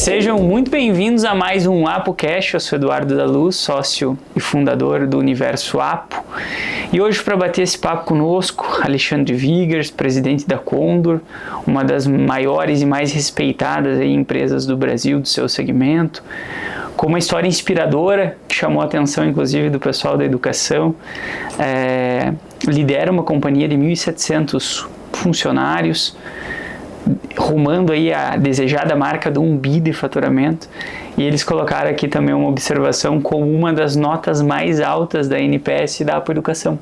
Sejam muito bem-vindos a mais um ApoCast. Eu sou Eduardo da Luz, sócio e fundador do Universo Apo. E hoje, para bater esse papo conosco, Alexandre Wiegers, presidente da Condor, uma das maiores e mais respeitadas empresas do Brasil, do seu segmento, com uma história inspiradora que chamou a atenção, inclusive, do pessoal da educação. Lidera uma companhia de 1.700 funcionários, rumando aí a desejada marca do 1 bi de faturamento, e eles colocaram aqui também uma observação como uma das notas mais altas da NPS da Apo Educação.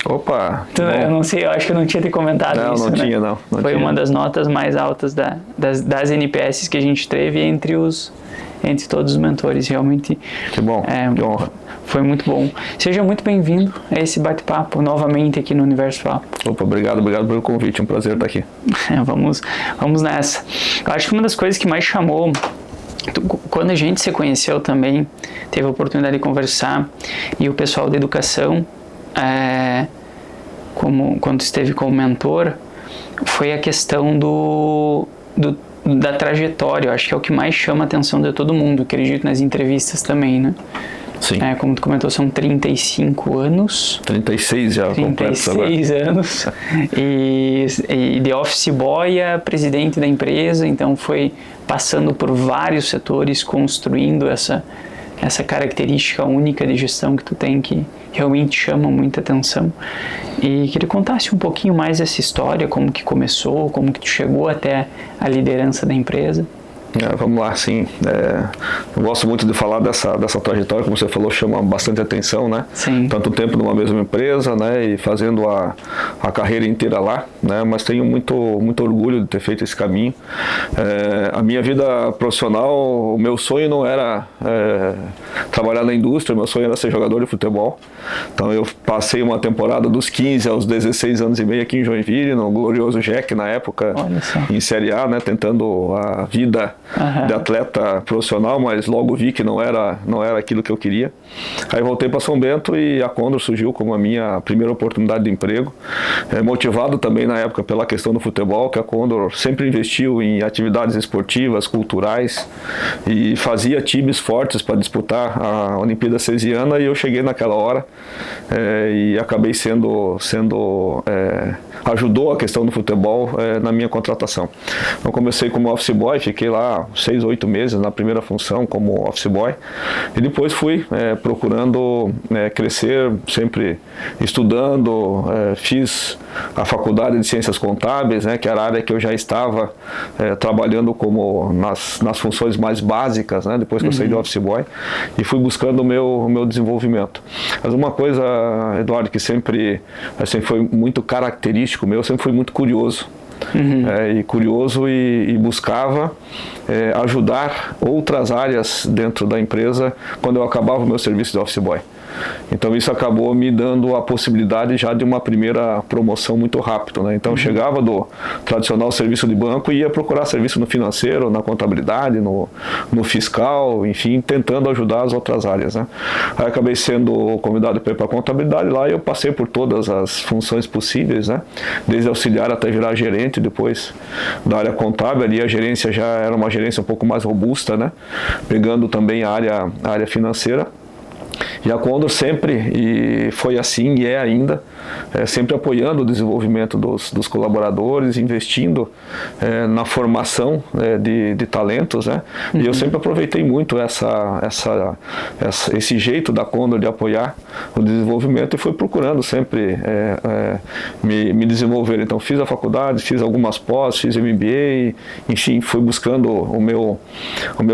Opa! Então, eu não sei, eu acho que eu não tinha te comentado isso, não né? Tinha, não. Foi uma das notas mais altas das NPS que a gente teve entre todos os mentores, realmente. Que bom, que honra. Foi muito bom. Seja muito bem-vindo a esse bate-papo novamente aqui no Universo Apo. Opa, obrigado pelo convite, é um prazer estar aqui. Vamos nessa. Eu acho que uma das coisas que mais chamou, quando a gente se conheceu também, teve a oportunidade de conversar, e o pessoal da educação, quando esteve como mentor, foi a questão da trajetória. Eu acho que é o que mais chama a atenção de todo mundo, acredito, nas entrevistas também, né? Sim. Como tu comentou, são 35 anos. 36 já. 36 anos. E de office boy a presidente da empresa, então foi passando por vários setores, construindo essa característica única de gestão que tu tem, que realmente chama muita atenção. E que ele contasse um pouquinho mais essa história, como que começou, como que tu chegou até a liderança da empresa. Vamos lá, sim. Eu gosto muito de falar dessa trajetória, como você falou, chama bastante atenção, né? Sim. Tanto tempo numa mesma empresa, né? E fazendo a carreira inteira lá, né? Mas tenho muito orgulho de ter feito esse caminho. A minha vida profissional, o meu sonho não era trabalhar na indústria, meu sonho era ser jogador de futebol. Então eu passei uma temporada dos 15 aos 16 anos e meio aqui em Joinville, no glorioso Jack na época, em Série A, né? Tentando a vida de atleta profissional, mas logo vi que não era aquilo que eu queria. Aí voltei para São Bento e a Condor surgiu como a minha primeira oportunidade de emprego, motivado também na época pela questão do futebol, que a Condor sempre investiu em atividades esportivas, culturais, e fazia times fortes para disputar a Olimpíada Cesiana, e eu cheguei naquela hora e acabei ajudou a questão do futebol na minha contratação. Então comecei como office boy, fiquei lá 6, 8 meses na primeira função como office boy, e depois fui procurando crescer, sempre estudando, fiz a faculdade de Ciências Contábeis, né, que era a área que eu já estava trabalhando como nas funções mais básicas, né, depois que eu saí do office boy, e fui buscando o meu desenvolvimento. Mas uma coisa, Eduardo, que sempre foi muito característico meu, eu sempre fui muito curioso. E buscava ajudar outras áreas dentro da empresa quando eu acabava o meu serviço de office boy. Então isso acabou me dando a possibilidade já de uma primeira promoção muito rápido, né? Então chegava do tradicional serviço de banco e ia procurar serviço no financeiro, na contabilidade, no fiscal, enfim, tentando ajudar as outras áreas, né? Aí acabei sendo convidado para ir para a contabilidade lá, e eu passei por todas as funções possíveis, né? Desde auxiliar até virar gerente depois da área contábil. Ali a gerência já era uma gerência um pouco mais robusta, né? Pegando também a área financeira. E a Condor sempre, e foi assim e é ainda, sempre apoiando o desenvolvimento dos colaboradores, investindo na formação de talentos, né? E eu sempre aproveitei muito esse jeito da Condor de apoiar o desenvolvimento, e fui procurando sempre me desenvolver. Então fiz a faculdade, fiz algumas pós, fiz MBA, enfim, fui buscando o meu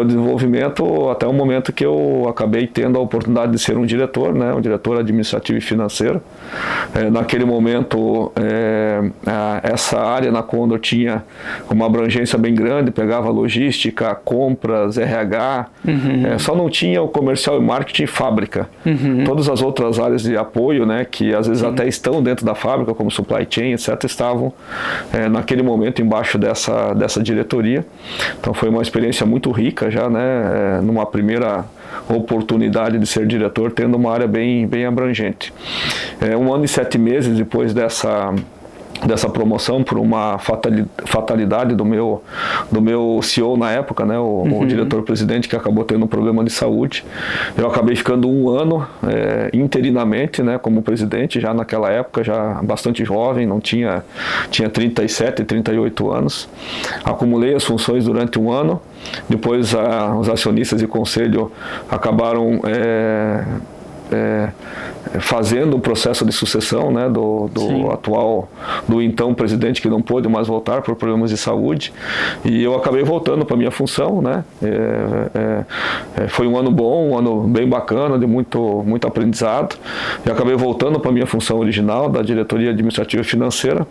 desenvolvimento até o momento que eu acabei tendo a oportunidade de ser um diretor, né? Um diretor administrativo e financeiro. Naquele momento, essa área na Condor tinha uma abrangência bem grande, pegava logística, compras, RH, só não tinha o comercial e marketing e fábrica. Todas as outras áreas de apoio, né, que às vezes até estão dentro da fábrica, como supply chain, etc., estavam naquele momento embaixo dessa diretoria. Então foi uma experiência muito rica já, né, numa primeira oportunidade de ser diretor, tendo uma área bem abrangente. 1 ano e 7 meses depois dessa promoção por uma fatalidade do meu CEO na época, né, o diretor-presidente, que acabou tendo um problema de saúde. Eu acabei ficando um ano interinamente, né, como presidente, já naquela época, já bastante jovem, tinha 37, 38 anos. Acumulei as funções durante um ano, depois os acionistas e conselho acabaram fazendo o processo de sucessão, né, do então presidente, que não pôde mais voltar por problemas de saúde, e eu acabei voltando para minha função, né. Foi um ano bom, um ano bem bacana, de muito aprendizado, e acabei voltando para minha função original da diretoria administrativa e financeira,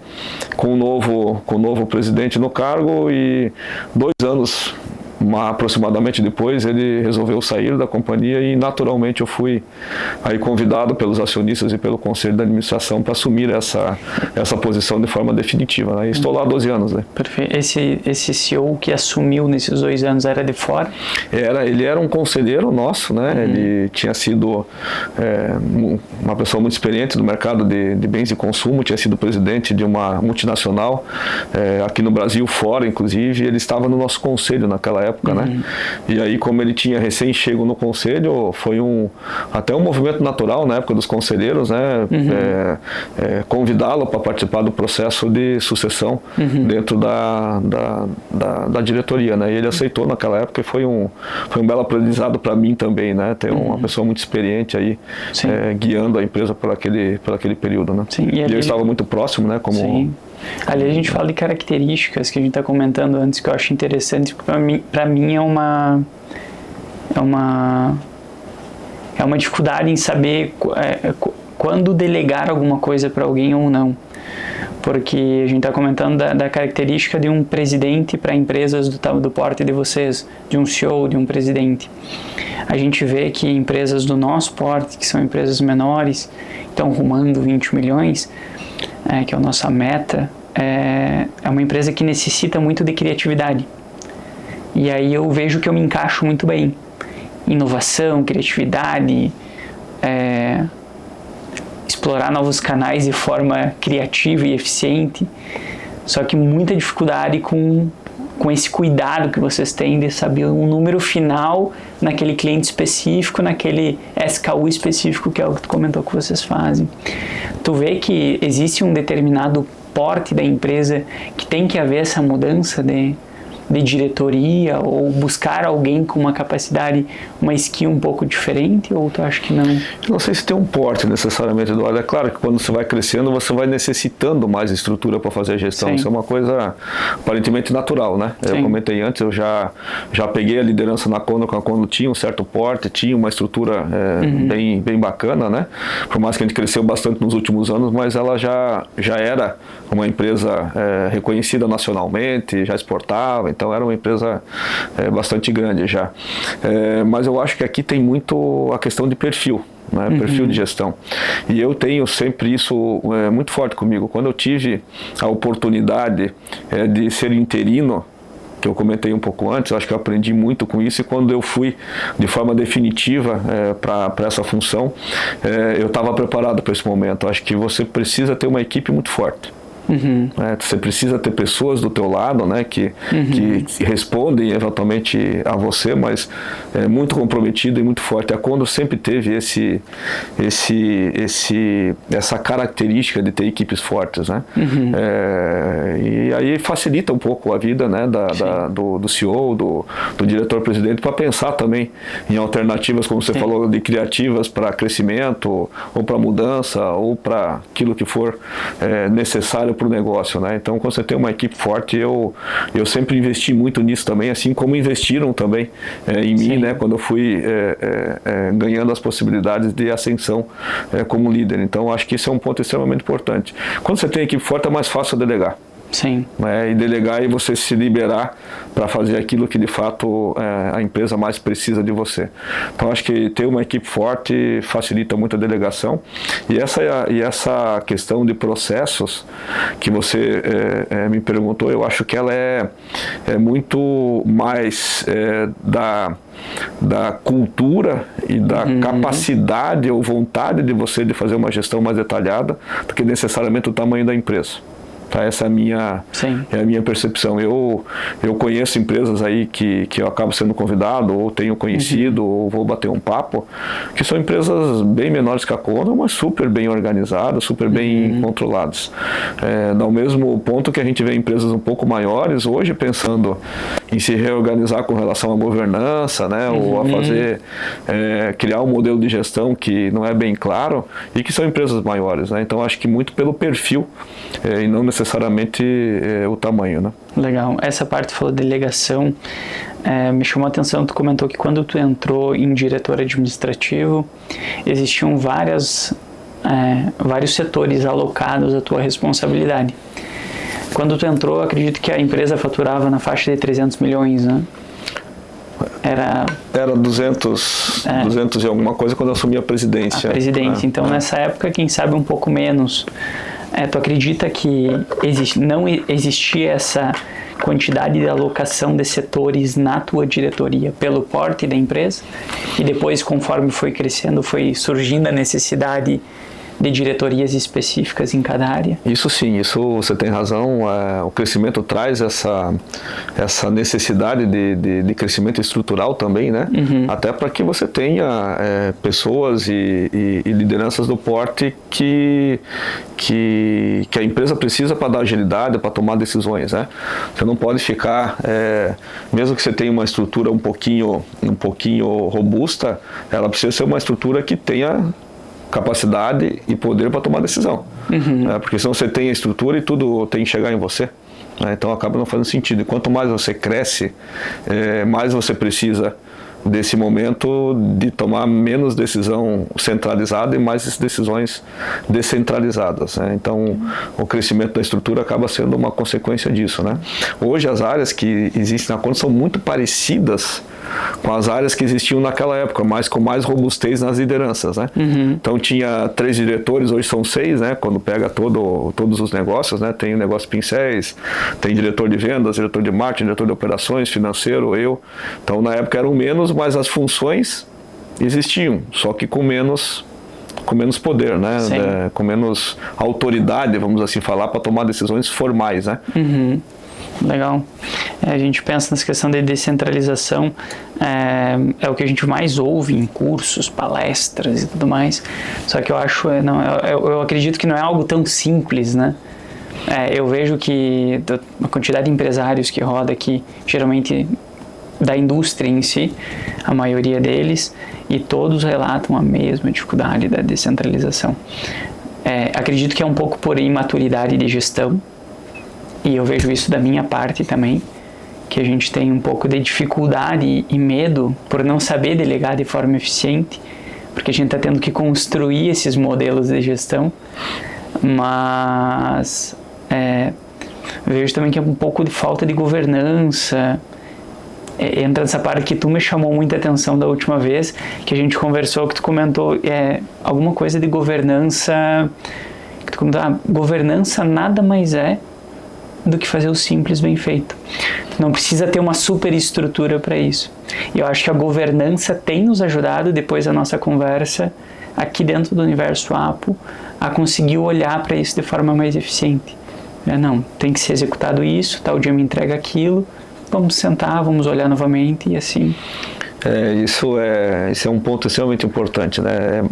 com um novo presidente no cargo, e 2 anos aproximadamente depois ele resolveu sair da companhia, e naturalmente eu fui aí convidado pelos acionistas e pelo conselho da administração para assumir essa posição de forma definitiva, né? E estou lá há 12 anos, né? Perfeito. Esse CEO que assumiu nesses 2 anos era de fora? Ele era um conselheiro nosso, né? Ele tinha sido uma pessoa muito experiente no mercado de bens de consumo, tinha sido presidente de uma multinacional aqui no Brasil, fora inclusive, e ele estava no nosso conselho naquela época, né? E aí, como ele tinha recém-chego no conselho, foi até um movimento natural na época dos conselheiros, né? Convidá-lo para participar do processo de sucessão dentro da diretoria, né? E ele aceitou naquela época, e foi um belo aprendizado para mim também, né? Ter uma pessoa muito experiente aí guiando a empresa por aquele período, né? Sim, e eu estava muito próximo, né? Sim. Ali a gente fala de características que a gente está comentando antes, que eu acho interessante, porque para mim é uma dificuldade em saber quando delegar alguma coisa para alguém ou não. Porque a gente está comentando da característica de um presidente para empresas do porte de vocês, de um CEO, de um presidente. A gente vê que empresas do nosso porte, que são empresas menores, estão rumando 20 milhões, que é a nossa meta, é uma empresa que necessita muito de criatividade. E aí eu vejo que eu me encaixo muito bem. Inovação, criatividade, explorar novos canais de forma criativa e eficiente, só que muita dificuldade com esse cuidado que vocês têm de saber um número final naquele cliente específico, naquele SKU específico, que é o que tu comentou que vocês fazem. Tu vê que existe um determinado porte da empresa que tem que haver essa mudança de diretoria, ou buscar alguém com uma capacidade, uma skill um pouco diferente, ou tu acha que não? Eu não sei se tem um porte necessariamente, Eduardo. É claro que quando você vai crescendo, você vai necessitando mais estrutura para fazer a gestão. Sim. Isso é uma coisa aparentemente natural, né? Sim. Eu comentei antes, eu já peguei a liderança na Condor, quando a Condor tinha um certo porte, tinha uma estrutura bem bacana, né? Por mais que a gente cresceu bastante nos últimos anos, mas ela já era uma empresa reconhecida nacionalmente, já exportava, então era uma empresa bastante grande já. Mas eu acho que aqui tem muito a questão de perfil, né? Perfil de gestão. E eu tenho sempre isso muito forte comigo. Quando eu tive a oportunidade de ser interino, que eu comentei um pouco antes, eu acho que eu aprendi muito com isso, e quando eu fui de forma definitiva para essa função, eu estava preparado para esse momento. Eu acho que você precisa ter uma equipe muito forte. Você precisa ter pessoas do teu lado, né, que respondem eventualmente a você, mas muito comprometido e muito forte. A Condor sempre teve essa característica de ter equipes fortes, né? E aí facilita um pouco a vida, né, do CEO, do diretor-presidente, para pensar também em alternativas, como você falou, de criativas para crescimento, ou para mudança, ou para aquilo que for necessário para o negócio, né? Então, quando você tem uma equipe forte, eu sempre investi muito nisso também, assim como investiram também em mim, né? Quando eu fui ganhando as possibilidades de ascensão como líder. Então, acho que isso é um ponto extremamente importante. Quando você tem equipe forte, é mais fácil delegar. Sim. E delegar, e você se liberar para fazer aquilo que de fato a empresa mais precisa de você. Então acho que ter uma equipe forte facilita muito a delegação, e essa questão de processos que você me perguntou, eu acho que ela é muito mais da cultura e da capacidade ou vontade de você de fazer uma gestão mais detalhada do que necessariamente o tamanho da empresa. Tá? Essa é a minha percepção. Eu conheço empresas aí que eu acabo sendo convidado, ou tenho conhecido, ou vou bater um papo, que são empresas bem menores que a Condor, mas super bem organizadas, super bem controladas. No mesmo ponto que a gente vê empresas um pouco maiores, hoje pensando em se reorganizar com relação à governança, né, ou a fazer, criar um modelo de gestão que não é bem claro, e que são empresas maiores, né? Então acho que muito pelo perfil e não necessariamente o tamanho, né? Legal. Essa parte falou de delegação, me chamou a atenção, tu comentou que quando tu entrou em diretor administrativo, existiam vários setores alocados à tua responsabilidade. Quando tu entrou, acredito que a empresa faturava na faixa de 300 milhões, né? Era 200 e alguma coisa quando eu assumi a presidência. Então, nessa época, quem sabe um pouco menos. Tu acredita que não existia essa quantidade de alocação de setores na tua diretoria pelo porte da empresa? E depois, conforme foi crescendo, foi surgindo a necessidade de diretorias específicas em cada área? Isso sim, isso você tem razão. O crescimento traz essa necessidade de crescimento estrutural também, né? Até para que você tenha pessoas e lideranças do porte que a empresa precisa para dar agilidade, para tomar decisões, né? Você não pode ficar, mesmo que você tenha uma estrutura um pouquinho robusta, ela precisa ser uma estrutura que tenha capacidade e poder para tomar decisão, porque senão você tem a estrutura e tudo tem que chegar em você, né? Então acaba não fazendo sentido. E quanto mais você cresce, mais você precisa desse momento de tomar menos decisão centralizada e mais decisões descentralizadas, né? Então o crescimento da estrutura acaba sendo uma consequência disso, né? Hoje as áreas que existem na Condor são muito parecidas com as áreas que existiam naquela época, mas com mais robustez nas lideranças, né? Então tinha 3 diretores, hoje são 6, né? Quando pega todos os negócios, né? Tem o negócio pincéis, tem diretor de vendas, diretor de marketing, diretor de operações, financeiro, eu. Então na época eram menos, mas as funções existiam, só que com menos poder, né? Com menos autoridade, vamos assim falar, para tomar decisões formais, né? Legal. A gente pensa nessa questão de descentralização, é o que a gente mais ouve em cursos, palestras e tudo mais, só que eu acredito que não é algo tão simples, né? Eu vejo que a quantidade de empresários que roda aqui, geralmente da indústria em si, a maioria deles, e todos relatam a mesma dificuldade da descentralização. Acredito que é um pouco por imaturidade de gestão, e eu vejo isso da minha parte também, que a gente tem um pouco de dificuldade e medo por não saber delegar de forma eficiente, porque a gente está tendo que construir esses modelos de gestão, mas vejo também que é um pouco de falta de governança. Entra nessa parte que tu me chamou muita atenção da última vez, que a gente conversou, que tu comentou alguma coisa de governança, que tu comentou, governança nada mais é do que fazer o simples bem feito. Não precisa ter uma super estrutura para isso. E eu acho que a governança tem nos ajudado, depois da nossa conversa, aqui dentro do Universo Apo, a conseguir olhar para isso de forma mais eficiente. Não, tem que ser executado isso, tal dia me entrega aquilo, vamos sentar, vamos olhar novamente e assim. Isso é um ponto extremamente importante, né?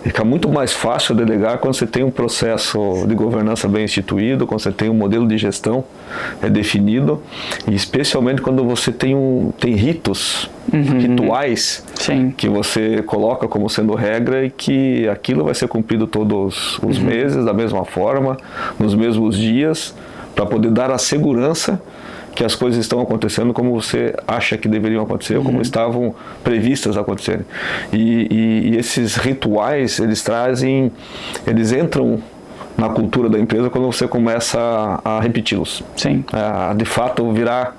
Fica muito mais fácil delegar quando você tem um processo de governança bem instituído, quando você tem um modelo de gestão definido, e especialmente quando você tem ritos, rituais, sim, que você coloca como sendo regra e que aquilo vai ser cumprido todos os meses, da mesma forma, nos mesmos dias, para poder dar a segurança que as coisas estão acontecendo como você acha que deveriam acontecer, ou como estavam previstas a acontecerem. E esses rituais, eles entram na cultura da empresa quando você começa a repeti-los. Sim. A de fato virar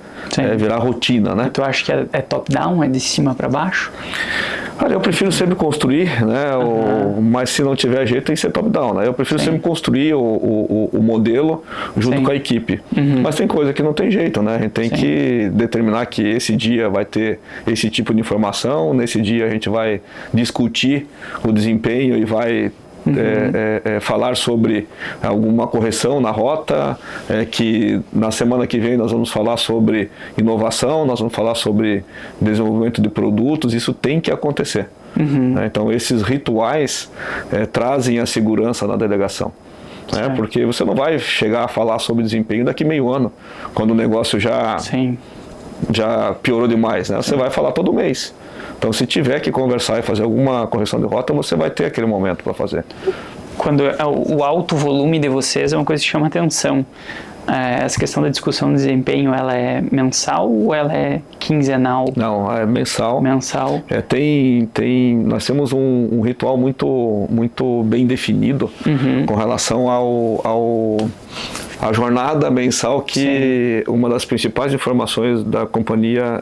rotina, né? E tu acha que é top-down, é de cima para baixo? Olha, eu prefiro sempre construir, né? Mas se não tiver jeito, tem que ser top-down, né? Eu prefiro sempre construir o modelo junto com a equipe. Mas tem coisa que não tem jeito, né? A gente tem que determinar que esse dia vai ter esse tipo de informação, nesse dia a gente vai discutir o desempenho e vai falar sobre alguma correção na rota, que na semana que vem nós vamos falar sobre inovação, nós vamos falar sobre desenvolvimento de produtos, isso tem que acontecer. Então esses rituais trazem a segurança na delegação. Porque você não vai chegar a falar sobre desempenho daqui meio ano, quando o negócio já piorou demais, né? Você vai falar todo mês. Então, se tiver que conversar e fazer alguma correção de rota, você vai ter aquele momento para fazer. Quando o alto volume de vocês é uma coisa que chama atenção. Essa questão da discussão de desempenho, ela é mensal ou ela é quinzenal? Não, é mensal. Mensal. Nós temos um ritual muito bem definido com relação à jornada mensal que uma das principais informações da companhia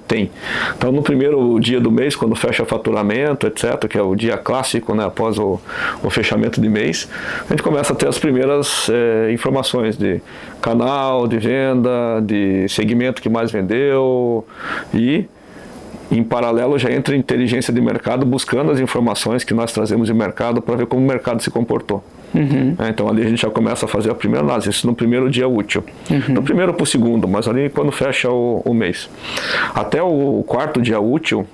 tem. Então, no primeiro dia do mês, quando fecha faturamento, etc., que é o dia clássico, né, após o fechamento de mês, a gente começa a ter as primeiras informações de canal, de venda, de segmento que mais vendeu e, em paralelo, já entra a inteligência de mercado buscando as informações que nós trazemos de mercado para ver como o mercado se comportou. Então ali a gente já começa a fazer a primeira análise, isso no primeiro dia útil. No primeiro para o segundo, mas ali quando fecha o mês. Até o quarto dia útil,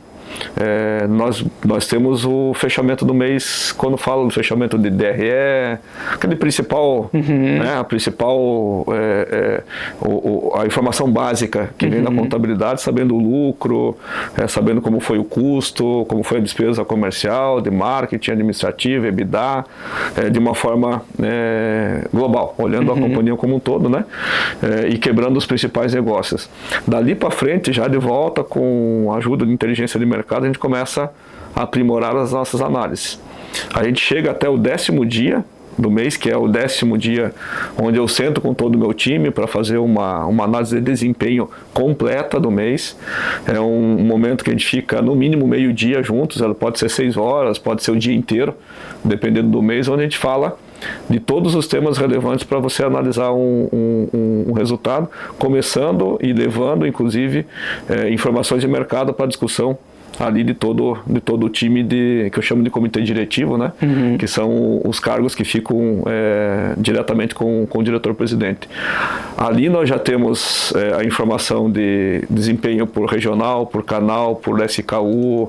nós temos o fechamento do mês, quando falo do fechamento de DRE, aquele principal, né, a informação básica que vem da contabilidade, sabendo o lucro, sabendo como foi o custo, como foi a despesa comercial, de marketing, administrativa, EBITDA, de uma forma global, olhando a companhia como um todo, né, e quebrando os principais negócios. Dali para frente, já de volta, com a ajuda de inteligência de mercado, a gente começa a aprimorar as nossas análises. A gente chega até o 10º dia do mês, que é o 10º dia onde eu sento com todo o meu time para fazer uma análise de desempenho completa do mês. É um momento que a gente fica no mínimo meio dia juntos, ela pode ser 6 horas, pode ser o dia inteiro, dependendo do mês, onde a gente fala de todos os temas relevantes para você analisar um resultado, começando e levando, inclusive, informações de mercado para discussão ali de todo o time que eu chamo de comitê diretivo, né? Que são os cargos que ficam diretamente com o diretor-presidente. Ali nós já temos a informação de desempenho por regional, por canal, por SKU,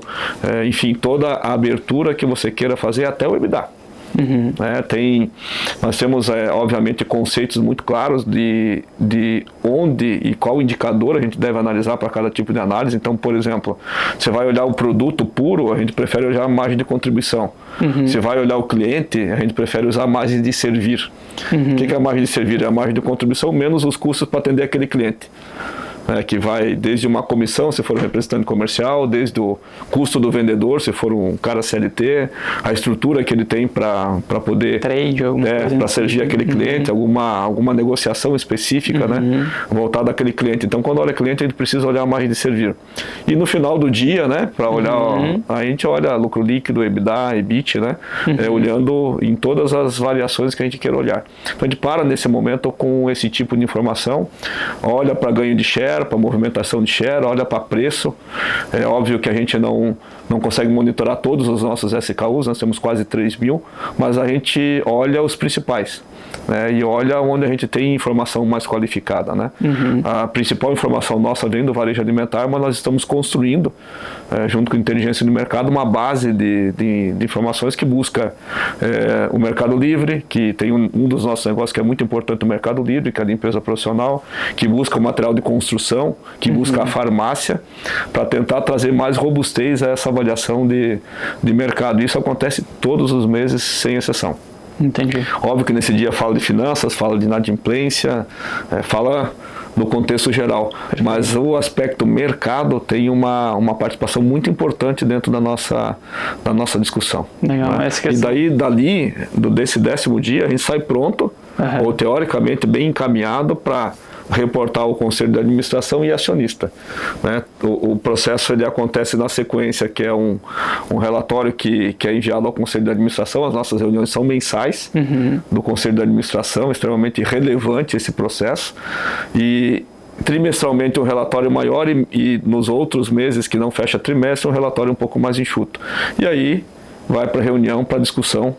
enfim, toda a abertura que você queira fazer até o EBITDA. Nós temos, obviamente, conceitos muito claros de onde e qual indicador a gente deve analisar para cada tipo de análise. Então, por exemplo, você vai olhar o produto puro, a gente prefere olhar a margem de contribuição. Você vai olhar o cliente, a gente prefere usar a margem de servir. O que é a margem de servir? É a margem de contribuição menos os custos para atender aquele cliente. Que vai desde uma comissão, se for um representante comercial, desde o custo do vendedor, se for um cara CLT, a estrutura que ele tem para poder para servir aquele cliente, alguma negociação específica, né, voltada àquele cliente. Então, quando olha cliente, a gente precisa olhar a margem de servir. E no final do dia, né, para olhar, a gente olha lucro líquido, EBITDA, EBIT, né, olhando em todas as variações que a gente quer olhar. Então, a gente para nesse momento com esse tipo de informação, olha para ganho de share, para movimentação de share, olha para preço. É óbvio que a gente não consegue monitorar todos os nossos SKUs, nós temos quase 3.000, mas a gente olha os principais, né, e olha onde a gente tem informação mais qualificada, né? A principal informação nossa vem do varejo alimentar, mas nós estamos construindo, junto com a inteligência do mercado, uma base de informações que busca o Mercado Livre, que tem um dos nossos negócios que é muito importante, o Mercado Livre, que é a limpeza profissional, que busca o material de construção, que busca a farmácia, para tentar trazer mais robustez a essa avaliação de mercado. Isso acontece todos os meses, sem exceção. Entendi. Óbvio que nesse dia fala de finanças, fala de inadimplência, fala no contexto geral, mas o aspecto mercado tem uma participação muito importante dentro da nossa discussão. Legal, né? E dali, desse 10º dia, a gente sai pronto, ou teoricamente bem encaminhado para reportar ao Conselho de Administração e acionista, né? O processo ele acontece na sequência, que é um relatório que é enviado ao Conselho de Administração. As nossas reuniões são mensais do Conselho de Administração, extremamente relevante esse processo, e trimestralmente um relatório maior e nos outros meses que não fecha trimestre um relatório um pouco mais enxuto. E aí vai para reunião para discussão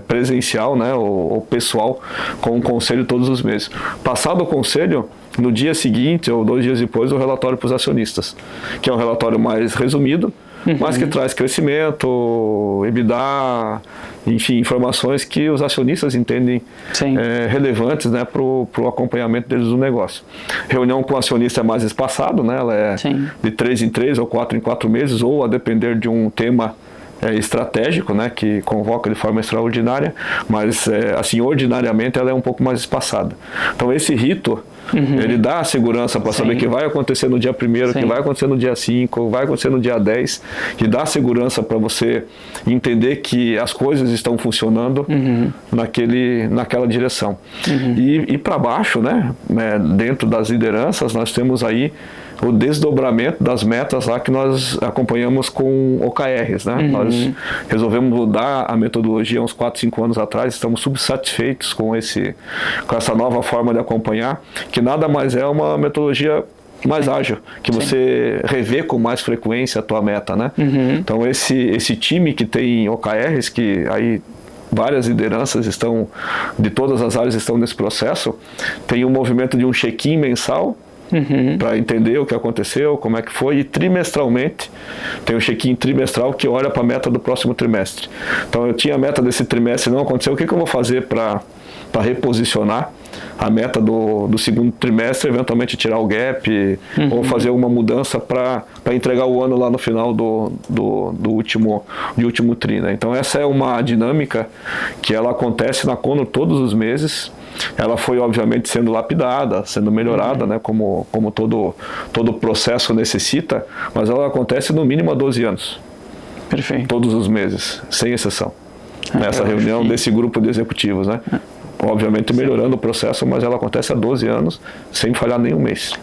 presencial, né, ou pessoal, com o conselho todos os meses. Passado o conselho, no dia seguinte ou 2 dias depois, o relatório para os acionistas, que é um relatório mais resumido, mas que traz crescimento, EBITDA, enfim, informações que os acionistas entendem relevantes, né, para o acompanhamento deles do negócio. Reunião com o acionista é mais espaçado, né, ela é de 3 em 3 ou 4 em 4 meses, ou a depender de um tema estratégico, né, que convoca de forma extraordinária, mas assim, ordinariamente ela é um pouco mais espaçada. Então esse rito, ele dá a segurança para saber que vai acontecer no dia 1º, que vai acontecer no dia 5, vai acontecer no dia 10, que dá segurança para você entender que as coisas estão funcionando naquela direção. E para baixo, né, dentro das lideranças, nós temos aí o desdobramento das metas lá que nós acompanhamos com OKRs, né? Nós resolvemos mudar a metodologia uns 4, 5 anos atrás, estamos subsatisfeitos com essa nova forma de acompanhar, que nada mais é uma metodologia mais ágil, que você revê com mais frequência a tua meta, né? Então esse time que tem OKRs, que aí várias lideranças de todas as áreas estão nesse processo, tem um movimento de um check-in mensal, para entender o que aconteceu, como é que foi, e trimestralmente tem um check-in trimestral que olha para a meta do próximo trimestre. Então eu tinha a meta desse trimestre, não aconteceu, o que eu vou fazer para reposicionar a meta do segundo trimestre, eventualmente tirar o gap, ou fazer uma mudança para entregar o ano lá no final do último tri, né? Então essa é uma dinâmica que ela acontece na Conor todos os meses. Ela foi obviamente sendo lapidada, sendo melhorada, né, como todo processo necessita, mas ela acontece no mínimo há 12 anos. Perfeito. Todos os meses, sem exceção. Nessa reunião desse grupo de executivos, né? Obviamente melhorando o processo, mas ela acontece há 12 anos, sem falhar nenhum mês.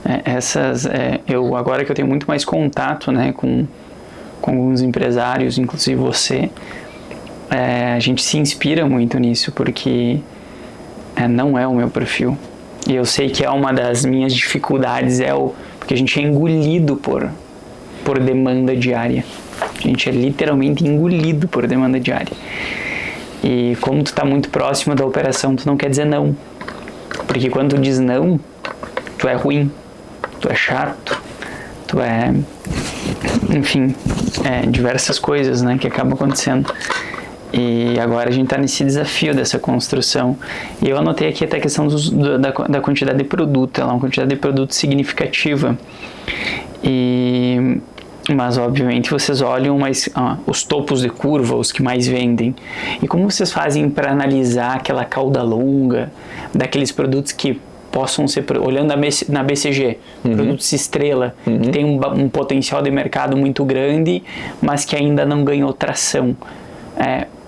Agora que eu tenho muito mais contato, né, com alguns empresários, inclusive você, a gente se inspira muito nisso, porque não é o meu perfil. E eu sei que é uma das minhas dificuldades, porque a gente é engolido por demanda diária. A gente é literalmente engolido por demanda diária. E como tu está muito próximo da operação, tu não quer dizer não. Porque quando tu diz não, tu é ruim, tu é chato, tu é... Enfim, diversas coisas, né, que acabam acontecendo. E agora a gente está nesse desafio dessa construção. E eu anotei aqui até a questão da quantidade de produto. Ela é uma quantidade de produto significativa. Mas obviamente vocês olham os topos de curva, os que mais vendem. E como vocês fazem para analisar aquela cauda longa daqueles produtos que possam ser, olhando na BCG, produtos estrela, que tem um potencial de mercado muito grande, mas que ainda não ganhou tração?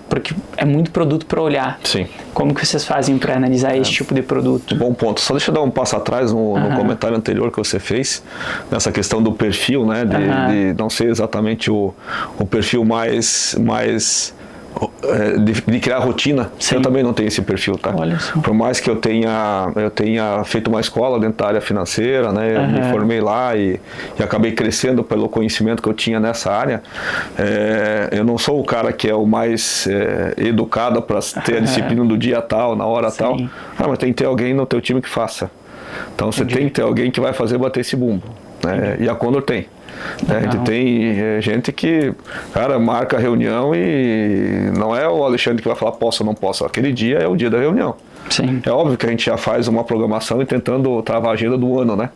Porque é muito produto para olhar. Sim. Como que vocês fazem para analisar esse tipo de produto? Bom ponto. Só deixa eu dar um passo atrás no comentário anterior que você fez, nessa questão do perfil, né? De não ser exatamente o perfil mais de criar rotina. Sim. Eu também não tenho esse perfil, tá? Olha só. Por mais que eu tenha feito uma escola dentro da área financeira, né? Eu me formei lá e acabei crescendo pelo conhecimento que eu tinha nessa área. Eu não sou o cara que é o mais educado para ter a disciplina do dia tal, na hora tal. Mas tem que ter alguém no teu time que faça. Então você tem que ter alguém que vai fazer bater esse bumbo, né? E a Conor tem. A gente tem gente que, cara, marca a reunião e não é o Alexandre que vai falar posso ou não posso. Aquele dia é o dia da reunião. Sim. É óbvio que a gente já faz uma programação e tentando travar a agenda do ano, né?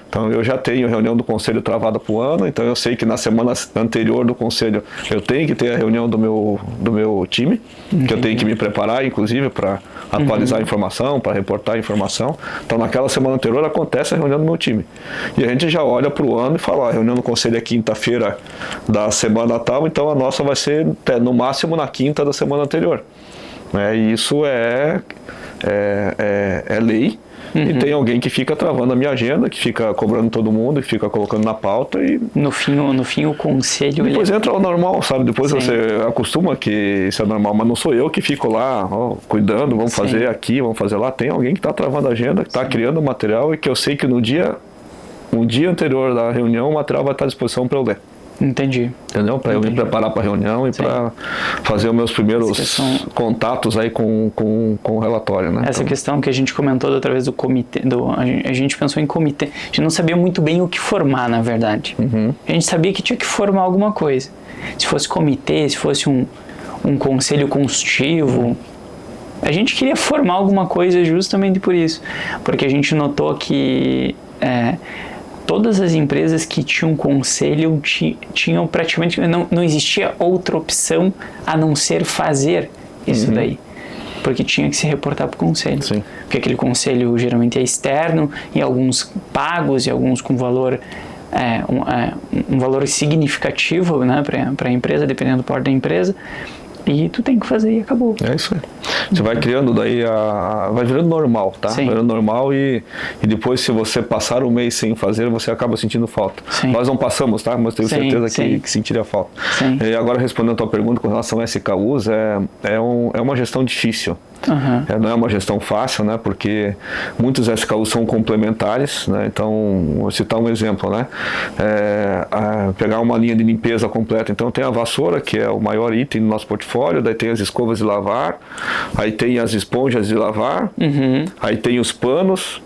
Então eu já tenho reunião do conselho travada para o ano, então eu sei que na semana anterior do conselho eu tenho que ter a reunião do meu time, que eu tenho que me preparar, inclusive, para atualizar a informação, para reportar a informação. Então naquela semana anterior acontece a reunião do meu time. E a gente já olha para o ano e fala, a reunião do conselho é quinta-feira da semana tal, então a nossa vai ser no máximo na quinta da semana anterior. E isso é lei. E tem alguém que fica travando a minha agenda, que fica cobrando todo mundo, que fica colocando na pauta e... No fim o conselho... Depois entra o normal, sabe? Depois você acostuma que isso é normal, mas não sou eu que fico lá, cuidando, vamos fazer aqui, vamos fazer lá. Tem alguém que está travando a agenda, que está criando o material e que eu sei que no dia anterior da reunião o material vai estar à disposição para eu ler. Entendi. Entendeu? Para eu me preparar para a reunião e para fazer os meus primeiros contatos aí com o relatório, né? Essa questão que a gente comentou da outra vez do comitê, a gente pensou em comitê, a gente não sabia muito bem o que formar, na verdade. A gente sabia que tinha que formar alguma coisa. Se fosse comitê, se fosse um conselho consultivo, a gente queria formar alguma coisa justamente por isso, porque a gente notou que todas as empresas que tinham conselho tinham praticamente, não existia outra opção a não ser fazer isso daí, porque tinha que se reportar para o conselho. Sim. Porque aquele conselho geralmente é externo, e alguns pagos e alguns com valor um valor significativo, né, para a empresa, dependendo do porte da empresa, e tu tem que fazer e acabou. É isso aí. Você vai criando daí, vai virando normal, tá? Sim. Vai virando normal e depois, se você passar um mês sem fazer, você acaba sentindo falta. Sim. Nós não passamos, tá? Mas tenho certeza que sentiria falta. Sim. E agora, respondendo a tua pergunta com relação a SKUs, é uma gestão difícil. Não é uma gestão fácil, né? Porque muitos SKUs são complementares, né? Então, vou citar um exemplo, né? Pegar uma linha de limpeza completa. Então, tem a vassoura, que é o maior item do nosso portfólio, daí tem as escovas de lavar, aí tem as esponjas de lavar, aí tem os panos,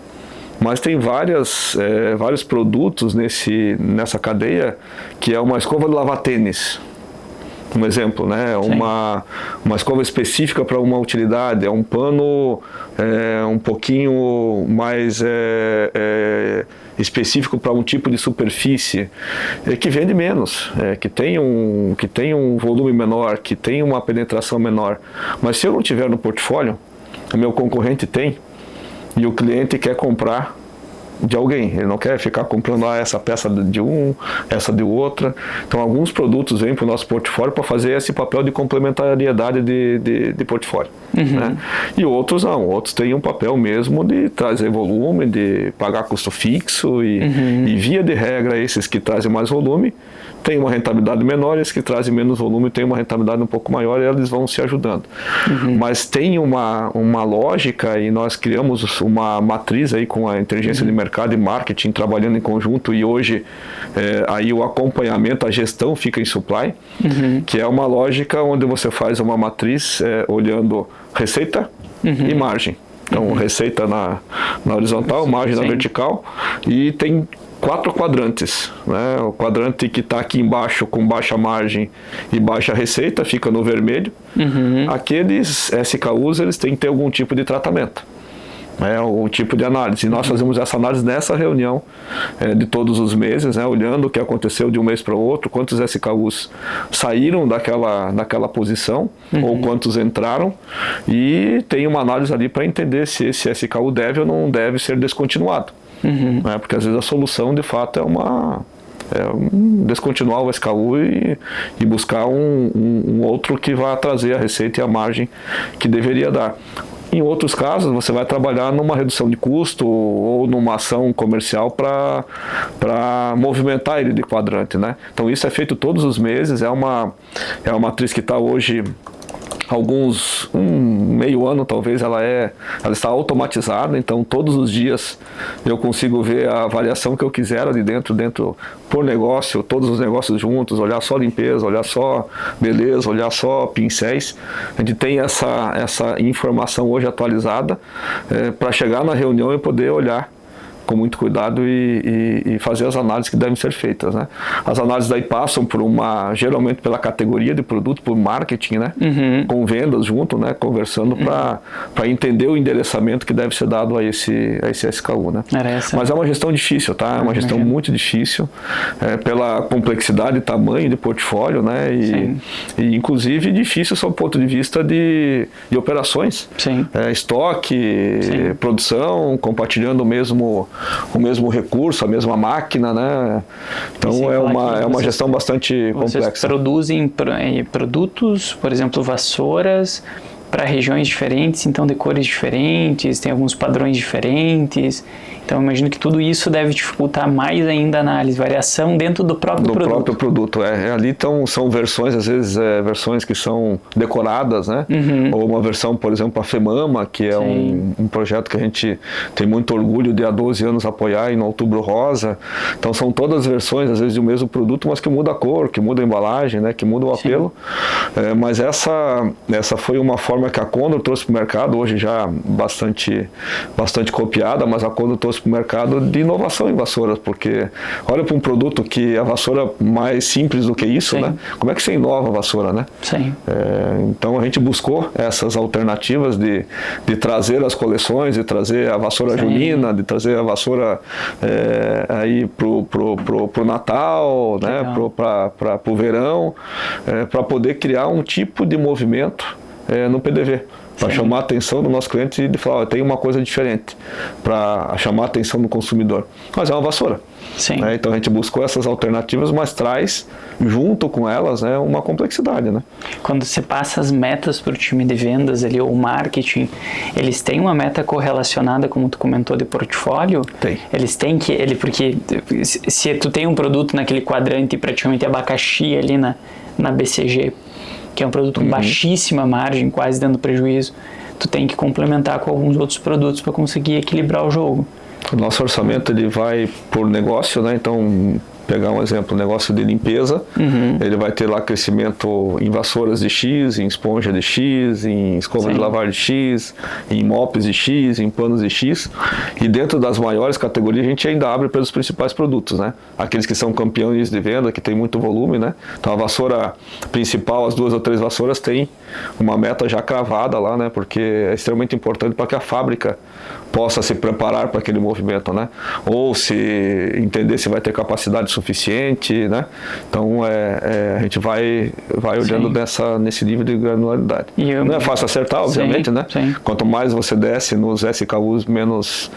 mas tem vários produtos nessa cadeia, que é uma escova de lavar tênis. Um exemplo, né? Uma escova específica para uma utilidade, é um pano um pouquinho mais específico para um tipo de superfície, que vende menos, que tem um volume menor, que tem uma penetração menor. Mas se eu não tiver no portfólio, o meu concorrente tem, e o cliente quer comprar de alguém, ele não quer ficar comprando essa peça de essa de outra. Então, alguns produtos vêm para o nosso portfólio para fazer esse papel de complementariedade de portfólio, né? E outros não, outros têm um papel mesmo de trazer volume, de pagar custo fixo e via de regra, esses que trazem mais volume tem uma rentabilidade menor, esses que trazem menos volume têm uma rentabilidade um pouco maior, e eles vão se ajudando. Mas tem uma lógica, e nós criamos uma matriz aí com a inteligência de mercado e marketing trabalhando em conjunto, e hoje aí o acompanhamento, a gestão fica em supply, que é uma lógica onde você faz uma matriz olhando receita e margem. Então, receita na horizontal, margem na vertical, e tem 4 quadrantes, né? O quadrante que está aqui embaixo com baixa margem e baixa receita fica no vermelho. Aqueles SKUs, eles têm que ter algum tipo de tratamento, o tipo de análise. E nós fazemos essa análise nessa reunião de todos os meses, né? Olhando o que aconteceu de um mês para o outro, quantos SKUs saíram daquela posição, ou quantos entraram, e tem uma análise ali para entender se esse SKU deve ou não deve ser descontinuado. Porque às vezes a solução de fato é descontinuar o SKU e buscar um outro que vá trazer a receita e a margem que deveria dar. Em outros casos, você vai trabalhar numa redução de custo ou numa ação comercial para movimentar ele de quadrante, né? Então isso é feito todos os meses, é uma matriz que está hoje meio ano talvez, ela está automatizada, então todos os dias eu consigo ver a variação que eu quiser ali dentro por negócio, todos os negócios juntos, olhar só limpeza, olhar só beleza, olhar só pincéis. A gente tem essa informação hoje atualizada para chegar na reunião e poder olhar com muito cuidado e fazer as análises que devem ser feitas, né? As análises daí passam geralmente pela categoria de produto, por marketing, né? Com vendas junto, né? Conversando para entender o endereçamento que deve ser dado a esse SKU, né? Mas é uma gestão difícil, tá? É uma gestão muito difícil, pela complexidade e tamanho de portfólio, né? E inclusive difícil sob o ponto de vista de operações. Estoque, produção, compartilhando o mesmo recurso, a mesma máquina, né? Então é uma gestão bastante complexa. Vocês produzem produtos, por exemplo, vassouras, para regiões diferentes, então de cores diferentes, tem alguns padrões diferentes. Então eu imagino que tudo isso deve dificultar mais ainda a análise, variação dentro do próprio produto. Do próprio produto, ali são versões, às vezes versões que são decoradas, né? Ou uma versão, por exemplo, a FEMAMA, que é um projeto que a gente tem muito orgulho de há 12 anos apoiar, e no Outubro Rosa. Então são todas versões, às vezes, do mesmo produto, mas que muda a cor, que muda a embalagem, né? Que muda o apelo. Mas essa foi uma forma que a Condor trouxe para o mercado, hoje já bastante copiada, mas a Condor trouxe para o mercado de inovação em vassouras, porque olha para um produto que a vassoura mais simples do que isso, né? Como é que você inova a vassoura, né? Então a gente buscou essas alternativas de trazer as coleções, de trazer a vassoura junina, de trazer a vassoura aí pro Natal, né? Pro verão, para poder criar um tipo de movimento no PDV. Para chamar a atenção do nosso cliente e falar, tem uma coisa diferente, para chamar a atenção do consumidor. Mas é uma vassoura. Né? Então a gente buscou essas alternativas, mas traz junto com elas, né, uma complexidade. Né? Quando você passa as metas para o time de vendas ali, ou marketing, eles têm uma meta correlacionada, como tu comentou, de portfólio? Tem. Eles têm porque se tu tem um produto naquele quadrante, praticamente abacaxi ali na BCG, que é um produto com baixíssima margem, quase dando prejuízo, tu tem que complementar com alguns outros produtos para conseguir equilibrar o jogo. O nosso orçamento ele vai por negócio, né? Então, pegar um exemplo, negócio de limpeza, ele vai ter lá crescimento em vassouras de X, em esponja de X, em escova de lavar de X, em mops de X, em panos de X, e dentro das maiores categorias a gente ainda abre pelos principais produtos, né? Aqueles que são campeões de venda, que tem muito volume, né? Então a vassoura principal, as 2 ou 3 vassouras tem uma meta já cravada lá, né? Porque é extremamente importante para que a fábrica possa se preparar para aquele movimento, né? Ou se entender se vai ter capacidade suficiente, né? Então a gente vai olhando nesse nível de granularidade. Não é fácil acertar, obviamente, né? Quanto mais você desce nos SKUs menos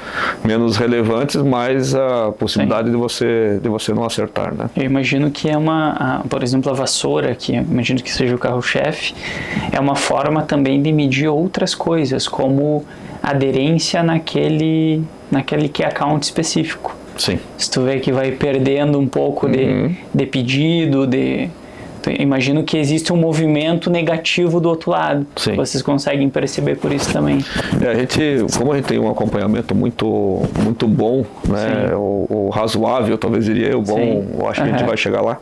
relevantes, mais a possibilidade de você não acertar, né? Eu imagino que por exemplo, a vassoura, que eu imagino que seja o carro-chefe, é uma forma também de medir outras coisas, como aderência naquele key account específico. Sim. Se tu vê que vai perdendo um pouco de pedido, imagino que existe um movimento negativo do outro lado. Sim. Vocês conseguem perceber por isso também. Como a gente tem um acompanhamento muito bom, né, o razoável, talvez diria eu, bom, eu acho que a gente vai chegar lá,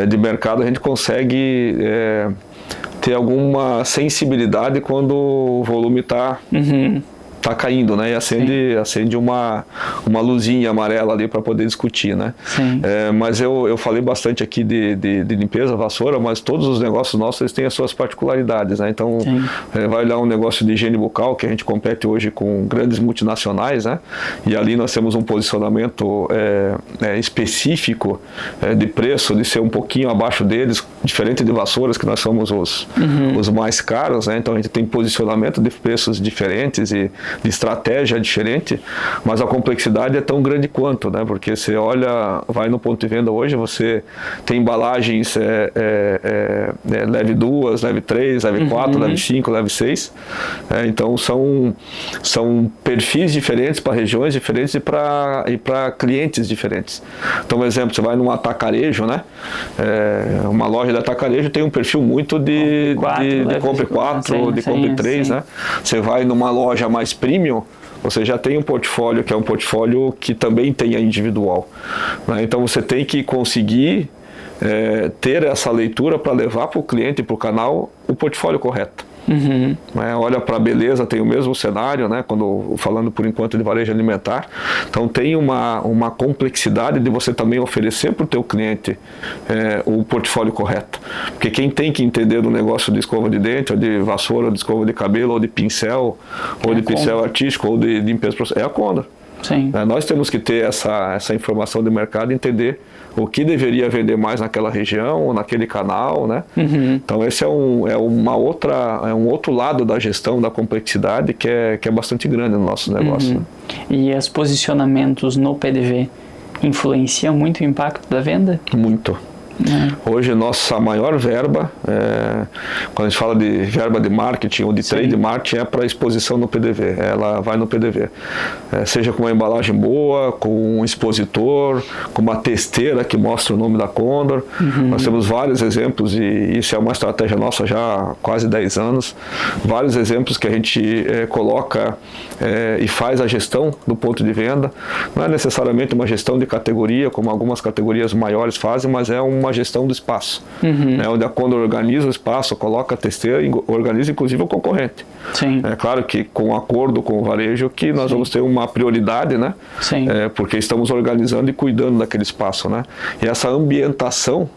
de mercado, a gente consegue ter alguma sensibilidade quando o volume está caindo, né? E acende uma luzinha amarela ali para poder discutir, né? Mas eu falei bastante aqui de limpeza, vassoura, mas todos os negócios nossos eles têm as suas particularidades, né? Então vai olhar um negócio de higiene bucal, que a gente compete hoje com grandes multinacionais, né? E ali nós temos um posicionamento específico de preço, de ser um pouquinho abaixo deles, diferente de vassouras, que nós somos os mais caros, né? Então a gente tem posicionamento de preços diferentes e de estratégia diferente, mas a complexidade é tão grande quanto, né? Porque você olha, vai no ponto de venda hoje, você tem embalagens leve 2, leve 3, leve 4, leve 5, leve 6. Então são perfis diferentes para regiões diferentes e para clientes diferentes. Então, por exemplo, você vai num atacarejo, né? Uma loja de atacarejo tem um perfil muito de compre 4, de compre 3, né? Você vai numa loja mais premium, você já tem um portfólio que é um portfólio que também tem a individual, né? Então você tem que conseguir ter essa leitura para levar para o cliente e para o canal o portfólio correto. Olha para a beleza, tem o mesmo cenário, né? Falando por enquanto de varejo alimentar, então tem uma complexidade de você também oferecer para o teu cliente o portfólio correto, porque quem tem que entender do negócio de escova de dente, ou de vassoura, ou de escova de cabelo, ou de pincel, ou de pincel artístico, ou de limpeza profissional, é a Condor. Nós temos que ter essa informação de mercado e entender o que deveria vender mais naquela região ou naquele canal, né? Então esse é um outro lado da gestão da complexidade que é bastante grande no nosso negócio. Né? E os posicionamentos no PDV influenciam muito o impacto da venda? Muito. Hoje, nossa maior verba, quando a gente fala de verba de marketing ou de trade marketing, é para exposição no PDV. Ela vai no PDV. Seja com uma embalagem boa, com um expositor, com uma testeira que mostra o nome da Condor. Nós temos vários exemplos, e isso é uma estratégia nossa já há quase 10 anos. Vários exemplos que a gente coloca e faz a gestão do ponto de venda. Não é necessariamente uma gestão de categoria, como algumas categorias maiores fazem, mas é uma gestão do espaço, onde a Condor organiza o espaço, coloca a testeira e organiza inclusive o concorrente. Sim. É claro que com acordo com o varejo que nós vamos ter uma prioridade, né? Sim. Porque estamos organizando e cuidando daquele espaço, né? E essa ambientação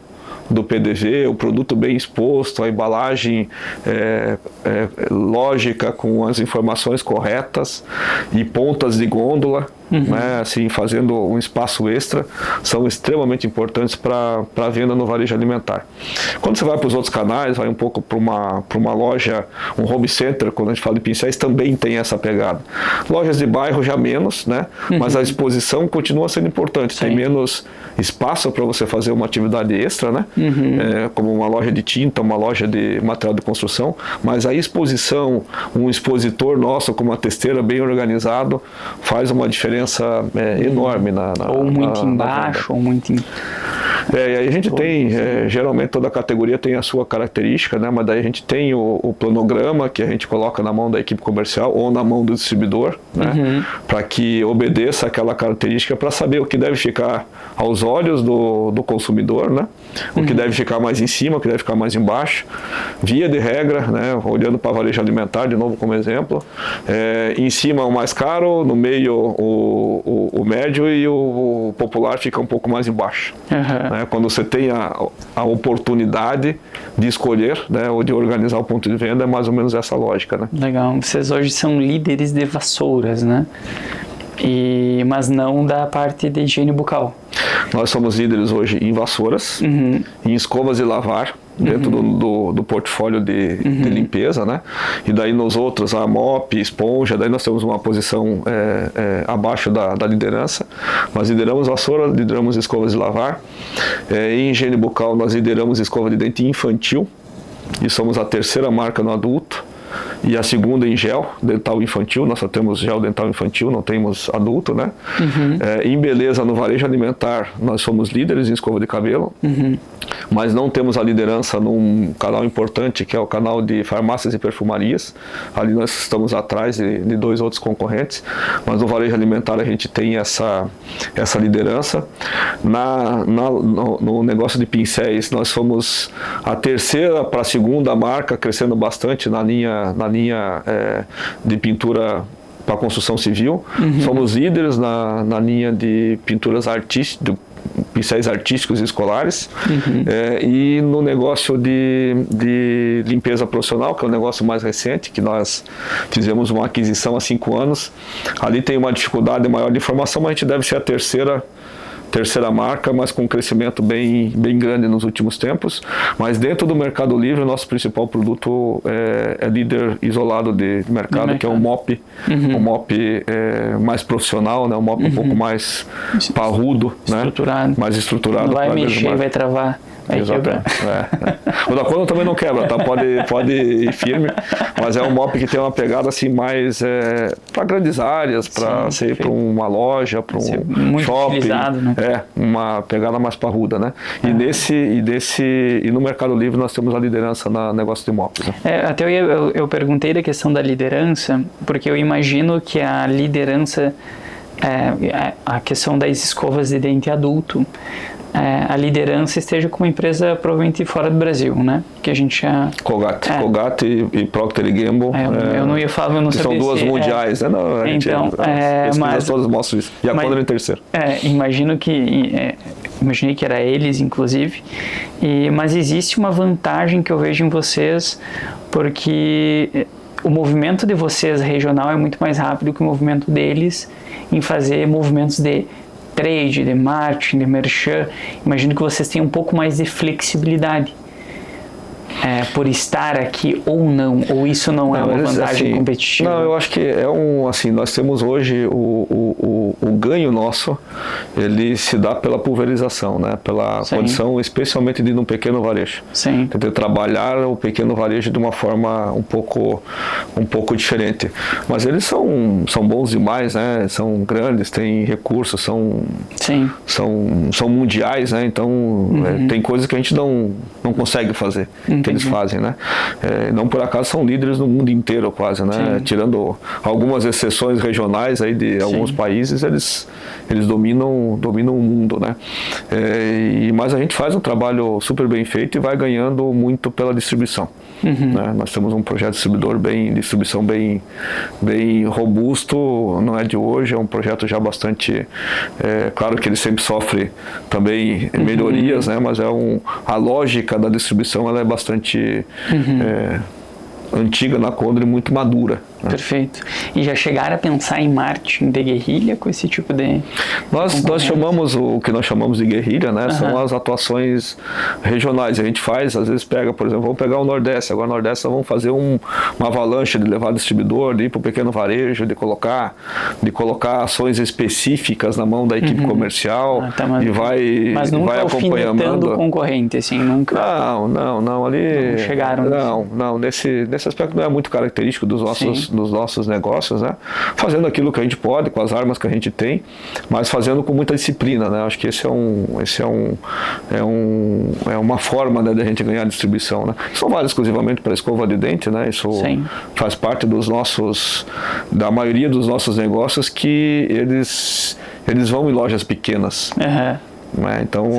do PDV, o produto bem exposto, a embalagem lógica, com as informações corretas e pontas de gôndola, né, assim, fazendo um espaço extra, são extremamente importantes para a venda no varejo alimentar. Quando você vai para os outros canais, vai um pouco para uma loja, um home center, quando a gente fala de pincéis, também tem essa pegada. Lojas de bairro já menos, né, mas a exposição continua sendo importante. Tem menos espaço para você fazer uma atividade extra, né, como uma loja de tinta, uma loja de material de construção, mas a exposição, um expositor nosso com uma testeira bem organizado, faz uma diferença enorme ou muito embaixo, ou muito e aí a gente tem, geralmente toda categoria tem a sua característica, né? Mas daí a gente tem o planograma que a gente coloca na mão da equipe comercial ou na mão do distribuidor, né? Para que obedeça aquela característica, para saber o que deve ficar aos olhos do consumidor, né? O que deve ficar mais em cima, o que deve ficar mais embaixo. Via de regra, né? Olhando para varejo alimentar, de novo como exemplo, em cima o mais caro, no meio o médio e o popular fica um pouco mais embaixo. Né? Quando você tem a oportunidade de escolher, né, ou de organizar o ponto de venda, é mais ou menos essa lógica, né? Legal. Vocês hoje são líderes de vassouras, né? Mas não da parte de higiene bucal. Nós somos líderes hoje em vassouras, em escovas de lavar, dentro do portfólio de limpeza, né? E daí nos outros, a mop, esponja, daí nós temos uma posição abaixo da liderança. Nós lideramos vassoura, lideramos escovas de lavar. Em higiene bucal, nós lideramos escova de dente infantil e somos a terceira marca no adulto. E a segunda em gel dental infantil, nós só temos gel dental infantil, não temos adulto, né? Em beleza, no varejo alimentar, nós somos líderes em escova de cabelo, mas não temos a liderança num canal importante, que é o canal de farmácias e perfumarias. Ali nós estamos atrás de 2 outros concorrentes, mas no varejo alimentar a gente tem essa liderança. No negócio de pincéis, nós fomos a terceira para a segunda marca, crescendo bastante na linha de pintura para construção civil. Somos líderes na linha de pinturas artísticas, pincéis artísticos e escolares, e no negócio de limpeza profissional, que é o negócio mais recente, que nós fizemos uma aquisição há 5 anos. Ali tem uma dificuldade maior de informação, mas a gente deve ser a terceira marca, mas com um crescimento bem grande nos últimos tempos. Mas dentro do Mercado Livre, o nosso principal produto é líder isolado de mercado, que é o MOP. O MOP mais profissional, né? O MOP um pouco mais parrudo, estruturado, né? Mais estruturado. Não vai mexer, vai travar. Exatamente. O da Condor também não quebra, tá? Pode ir firme, mas é um MOP que tem uma pegada assim mais para grandes áreas, para ser para uma loja, para um shopping, né? Uma pegada mais parruda, né? E no Mercado Livre nós temos a liderança no negócio de MOPs, né? Até eu perguntei da questão da liderança, porque eu imagino que a liderança, a questão das escovas de dente adulto, a liderança esteja com uma empresa provavelmente fora do Brasil, né? Que a gente já... Colgate e Procter & Gamble. Eu não ia falar, eu não sabia. São duas mundiais, né? Não, então, mas todas mostram isso. E a Condor em terceiro. Imaginei que era eles, inclusive. Mas existe uma vantagem que eu vejo em vocês, porque o movimento de vocês regional é muito mais rápido que o movimento deles em fazer movimentos de trade, de marketing, de merchan. Imagino que vocês tenham um pouco mais de flexibilidade. por estar aqui ou não? Ou isso não é uma vantagem assim, competitiva? Não, eu acho que assim, nós temos hoje o ganho nosso, ele se dá pela pulverização, né? Pela condição, especialmente de um pequeno varejo. Sim. Tentar trabalhar o pequeno varejo de uma forma um pouco diferente. Mas eles são bons demais, né? São grandes, têm recursos, são mundiais, né? Então, tem coisas que a gente não consegue fazer, que eles fazem, né? Não por acaso são líderes no mundo inteiro quase, né? Sim. Tirando algumas exceções regionais aí de alguns países, eles dominam o mundo, né? Mas a gente faz um trabalho super bem feito e vai ganhando muito pela distribuição. Né? Nós temos um projeto de distribuição bem robusto, não é de hoje, é um projeto já bastante, claro que ele sempre sofre também melhorias, né? Mas a lógica da distribuição ela é bastante antiga na Condor e muito madura. Né? Perfeito. E já chegaram a pensar em marketing de guerrilha com esse tipo de Nós chamamos o que nós chamamos de guerrilha, né? São as atuações regionais. A gente faz, às vezes pega, por exemplo, vamos pegar o Nordeste. Agora o Nordeste nós vamos fazer uma avalanche de levar distribuidor, de ir para o pequeno varejo, de colocar ações específicas na mão da equipe comercial mas nunca vai acompanhando o concorrente, assim, nunca. Não, ali. Não chegaram. Não, nesse aspecto não é muito característico dos nossos negócios, né? Fazendo aquilo que a gente pode, com as armas que a gente tem, mas fazendo com muita disciplina, né? Acho que esse é uma forma, né, de a gente ganhar distribuição, né? Isso não vale exclusivamente para escova de dente, né? Isso faz parte da maioria dos nossos negócios, que eles vão em lojas pequenas. Né? Então,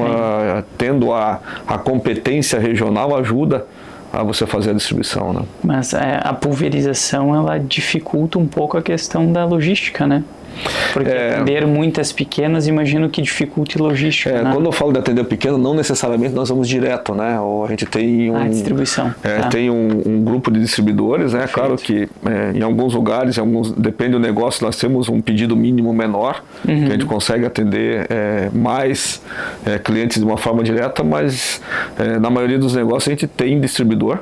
tendo a competência regional ajuda a você fazer a distribuição, né? Mas a pulverização, ela dificulta um pouco a questão da logística, né? Porque atender muitas pequenas, imagino que dificulte logística, né? Quando eu falo de atender pequeno, não necessariamente nós vamos direto, né? Ou a gente tem distribuição. Tem um grupo de distribuidores, né? Perfeito. Claro que em alguns lugares, depende do negócio, nós temos um pedido mínimo menor, que a gente consegue atender mais clientes de uma forma direta, mas na maioria dos negócios a gente tem distribuidor,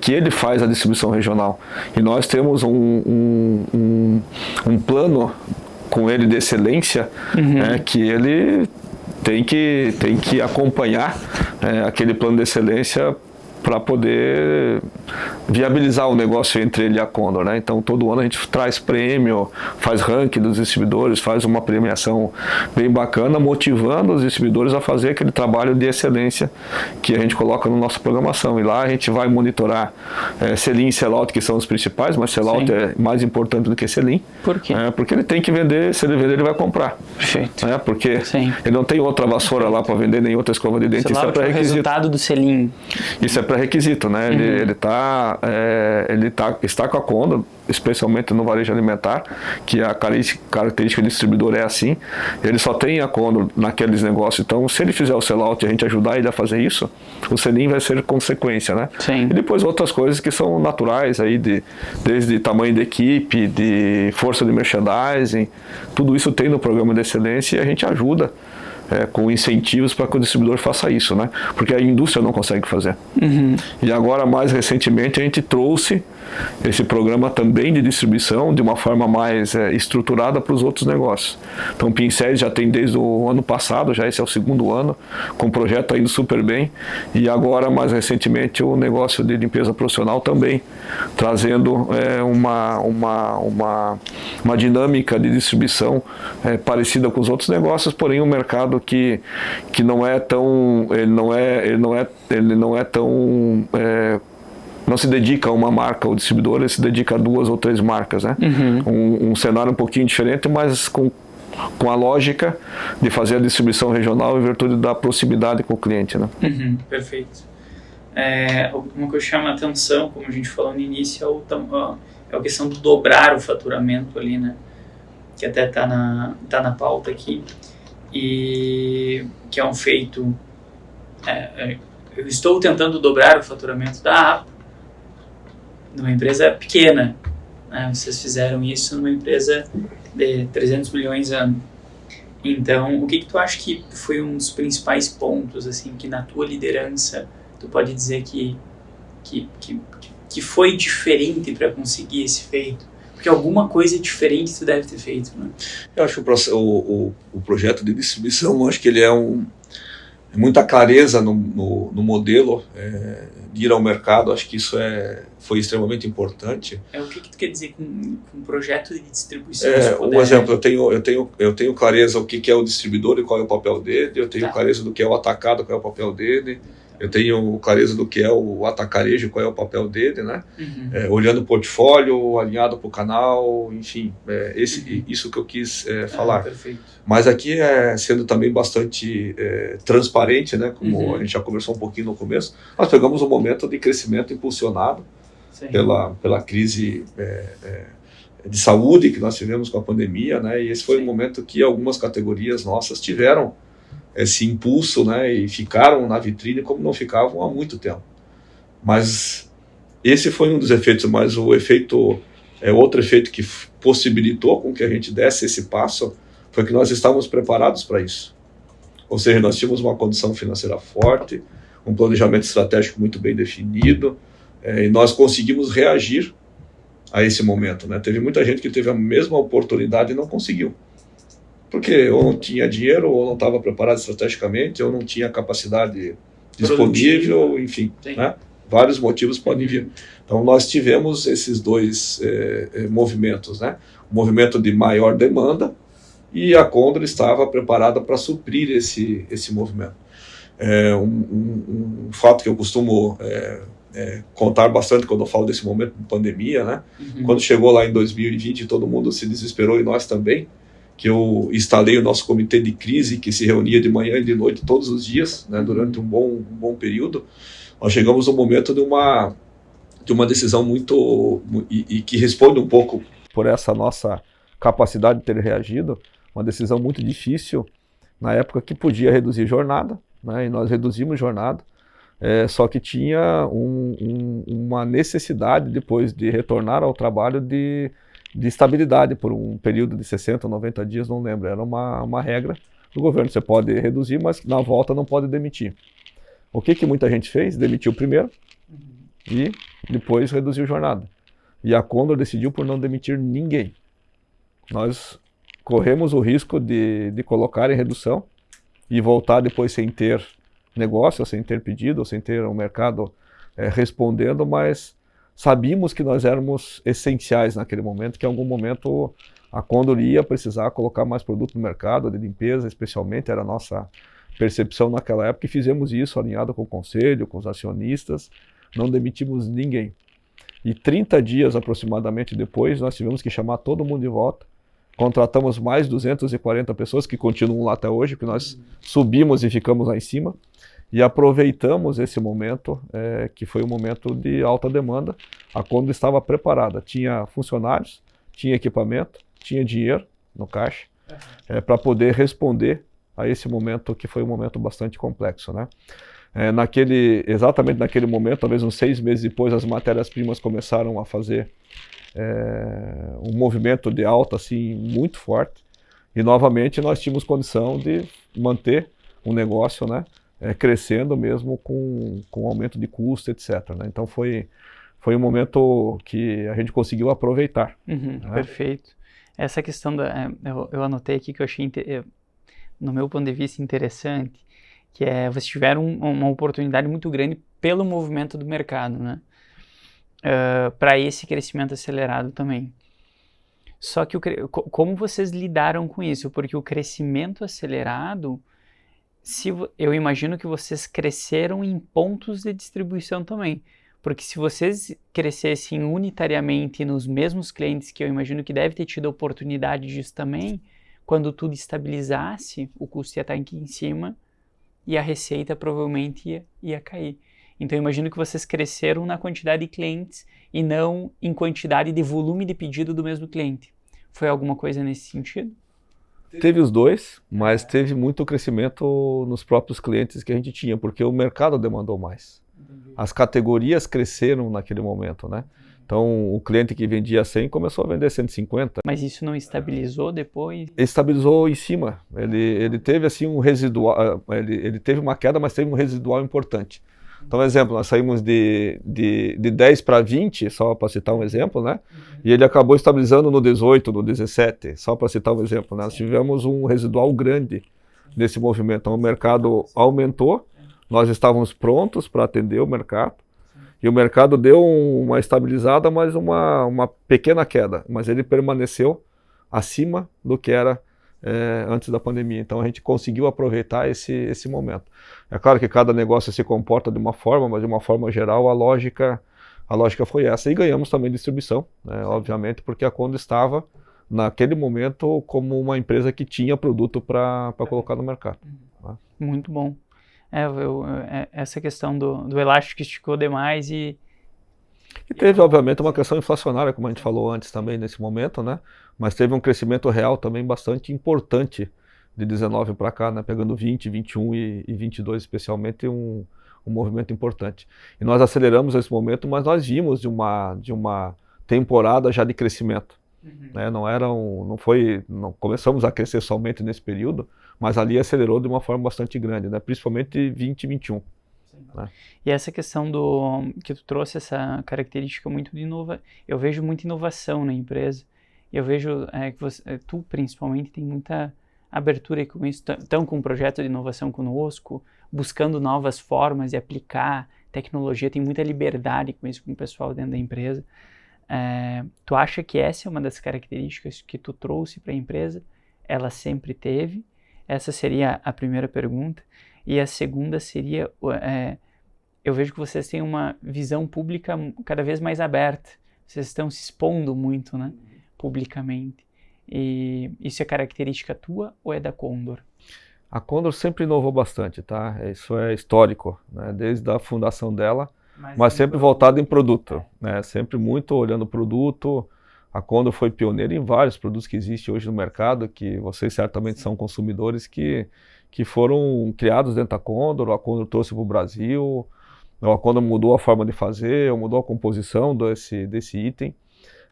que ele faz a distribuição regional. E nós temos um plano com ele de excelência, que ele tem que acompanhar aquele plano de excelência para poder viabilizar o negócio entre ele e a Condor, né? Então, todo ano a gente traz prêmio, faz ranking dos distribuidores, faz uma premiação bem bacana, motivando os distribuidores a fazer aquele trabalho de excelência que a gente coloca na nossa programação. E lá a gente vai monitorar sell-in e sell-out, que são os principais, mas sell-out é mais importante do que sell-in. Por quê? Porque ele tem que vender, se ele vender, ele vai comprar. Perfeito. Porque ele não tem outra vassoura lá para vender, nem outra escova de dente. Isso é pré-requisito. O resultado do sell-in. Isso é pré-requisito, né? Ele está com a Condor, especialmente no varejo alimentar, que a característica do distribuidor é assim. Ele só tem a Condor naqueles negócios. Então, se ele fizer o sell-out e a gente ajudar ele a fazer isso, o sell-in vai ser consequência, né? Sim. E depois outras coisas que são naturais aí, desde tamanho de equipe, de força de merchandising, tudo isso tem no programa de excelência e a gente ajuda com incentivos para que o distribuidor faça isso, né? Porque a indústria não consegue fazer. E agora, mais recentemente, a gente trouxe esse programa também de distribuição de uma forma mais estruturada para os outros negócios. Então, o Pincéis já tem desde o ano passado, já esse é o segundo ano, com o projeto indo super bem, e agora, mais recentemente, o negócio de limpeza profissional também, trazendo uma dinâmica de distribuição parecida com os outros negócios, porém um mercado que não é tão, não se dedica a uma marca ou distribuidor, ele se dedica a 2 ou 3 marcas, né? Um cenário um pouquinho diferente, mas com a lógica de fazer a distribuição regional em virtude da proximidade com o cliente, né? Perfeito. Uma coisa que chama a atenção, como a gente falou no início, é a questão do dobrar o faturamento ali, né? Que até tá na pauta aqui, e que é um feito. Eu estou tentando dobrar o faturamento da Apple numa empresa pequena, né? Vocês fizeram isso numa empresa de 300 milhões ano. Então, o que tu acha que foi um dos principais pontos, assim, que na tua liderança tu pode dizer que que foi diferente para conseguir esse feito? Porque alguma coisa diferente tu deve ter feito, né? Eu acho que o projeto de distribuição, eu acho que ele é muita clareza no modelo de ir ao mercado. Acho que isso foi extremamente importante. O que tu quer dizer com projeto de distribuição? Um exemplo, eu tenho clareza o que é o distribuidor e qual é o papel dele, eu tenho clareza do que é o atacado, qual é o papel dele, eu tenho clareza do que é o atacarejo, qual é o papel dele, né? Olhando o portfólio, alinhado para o canal, enfim, isso que eu quis falar. Perfeito. Mas aqui sendo também bastante transparente, né? Como a gente já conversou um pouquinho no começo, nós pegamos um momento de crescimento impulsionado pela crise de saúde que nós tivemos com a pandemia, né? E esse foi um momento que algumas categorias nossas tiveram esse impulso, né, e ficaram na vitrine como não ficavam há muito tempo. Mas esse foi um dos efeitos, mas outro efeito que possibilitou com que a gente desse esse passo foi que nós estávamos preparados para isso. Ou seja, nós tínhamos uma condição financeira forte, um planejamento estratégico muito bem definido, e nós conseguimos reagir a esse momento, né? Teve muita gente que teve a mesma oportunidade e não conseguiu. Porque ou não tinha dinheiro, ou não estava preparado estrategicamente, ou não tinha capacidade disponível, enfim, né? Vários motivos podem vir. Então nós tivemos esses dois movimentos, né? O movimento de maior demanda e a Condor estava preparada para suprir esse movimento. Um fato que eu costumo contar bastante quando eu falo desse momento de pandemia, né? Quando chegou lá em 2020, todo mundo se desesperou e nós também, que eu instalei o nosso comitê de crise, que se reunia de manhã e de noite todos os dias, né, durante um bom período. Nós chegamos no momento de uma decisão e que responde um pouco por essa nossa capacidade de ter reagido, uma decisão muito difícil, na época que podia reduzir jornada, né, e nós reduzimos jornada, só que tinha uma necessidade, depois de retornar ao trabalho, de estabilidade por um período de 60 ou 90 dias, não lembro. Era uma regra do governo. Você pode reduzir, mas na volta não pode demitir. O que muita gente fez? Demitiu primeiro e depois reduziu jornada. E a Condor decidiu por não demitir ninguém. Nós corremos o risco de colocar em redução e voltar depois sem ter negócio, sem ter pedido, sem ter um mercado respondendo, mas sabíamos que nós éramos essenciais naquele momento, que em algum momento a Condor ia precisar colocar mais produto no mercado, de limpeza especialmente, era a nossa percepção naquela época, e fizemos isso alinhado com o conselho, com os acionistas, não demitimos ninguém. E 30 dias aproximadamente depois, nós tivemos que chamar todo mundo de volta, contratamos mais 240 pessoas que continuam lá até hoje, porque nós subimos e ficamos lá em cima, e aproveitamos esse momento, que foi um momento de alta demanda. A Condor estava preparada, tinha funcionários, tinha equipamento, tinha dinheiro no caixa, para poder responder a esse momento, que foi um momento bastante complexo, né? Exatamente naquele momento, talvez uns 6 meses depois, as matérias-primas começaram a fazer um movimento de alta assim, muito forte, e novamente nós tínhamos condição de manter um negócio, né? Crescendo mesmo com aumento de custo, etc. Né? Então foi um momento que a gente conseguiu aproveitar. Né? Perfeito. Essa questão eu anotei aqui que eu achei, no meu ponto de vista, interessante, que vocês tiveram uma oportunidade muito grande pelo movimento do mercado, né? Para esse crescimento acelerado também. Só que como vocês lidaram com isso? Porque o crescimento acelerado, eu imagino que vocês cresceram em pontos de distribuição também, porque se vocês crescessem unitariamente nos mesmos clientes, que eu imagino que deve ter tido a oportunidade disso também, quando tudo estabilizasse, o custo ia estar aqui em cima e a receita provavelmente ia cair. Então eu imagino que vocês cresceram na quantidade de clientes e não em quantidade de volume de pedido do mesmo cliente. Foi alguma coisa nesse sentido? Teve os dois, mas teve muito crescimento nos próprios clientes que a gente tinha, porque o mercado demandou mais. As categorias cresceram naquele momento, né? Então, o cliente que vendia 100 começou a vender 150. Mas isso não estabilizou depois? Estabilizou em cima. Ele teve assim um residual, ele teve uma queda, mas teve um residual importante. Então, exemplo, nós saímos de 10 para 20, só para citar um exemplo, né? E ele acabou estabilizando no 18, no 17, só para citar um exemplo, né? Nós tivemos um residual grande nesse movimento. Então, o mercado aumentou, nós estávamos prontos para atender o mercado, e o mercado deu uma estabilizada, mas uma pequena queda, mas ele permaneceu acima do que era antes da pandemia. Então a gente conseguiu aproveitar esse momento. É claro que cada negócio se comporta de uma forma, mas de uma forma geral a lógica foi essa. E ganhamos também distribuição, né, obviamente, porque a Condor estava naquele momento como uma empresa que tinha produto para colocar no mercado. Né? Muito bom. Essa questão do elástico que esticou demais e teve, obviamente, uma questão inflacionária, como a gente falou antes também nesse momento, né? Mas teve um crescimento real também bastante importante de 19 para cá, né? Pegando 20, 21 e 22 especialmente, um movimento importante. E nós aceleramos esse momento, mas nós vimos de uma temporada já de crescimento. Né? Não começamos a crescer somente nesse período, mas ali acelerou de uma forma bastante grande, né? Principalmente 20 e 21. Né? E essa questão que tu trouxe, essa característica muito de eu vejo muita inovação na empresa, e eu vejo que tu principalmente tem muita abertura com isso, estão com um projeto de inovação conosco, buscando novas formas de aplicar tecnologia, tem muita liberdade com isso com o pessoal dentro da empresa. Tu acha que essa é uma das características que tu trouxe para a empresa? Ela sempre teve? Essa seria a primeira pergunta. E a segunda seria, eu vejo que vocês têm uma visão pública cada vez mais aberta. Vocês estão se expondo muito, né, publicamente. E isso é característica tua ou é da Condor? A Condor sempre inovou bastante, tá? Isso é histórico, né? Desde a fundação dela, mas sempre voltado em produto, né? Sempre muito olhando o produto. A Condor foi pioneira em vários produtos que existem hoje no mercado, que vocês certamente são consumidores que foram criados dentro da Condor. A Condor trouxe para o Brasil, a Condor mudou a forma de fazer, mudou a composição desse item.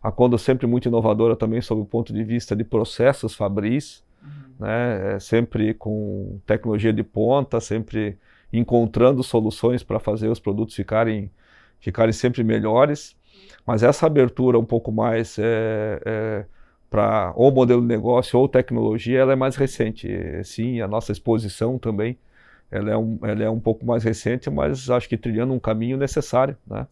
A Condor sempre muito inovadora também sob o ponto de vista de processos fabris, né? Sempre com tecnologia de ponta, sempre encontrando soluções para fazer os produtos ficarem sempre melhores. Mas essa abertura um pouco mais para ou modelo de negócio ou tecnologia, ela é mais recente. Sim, a nossa exposição também, ela é um pouco mais recente, mas acho que trilhando um caminho necessário, né?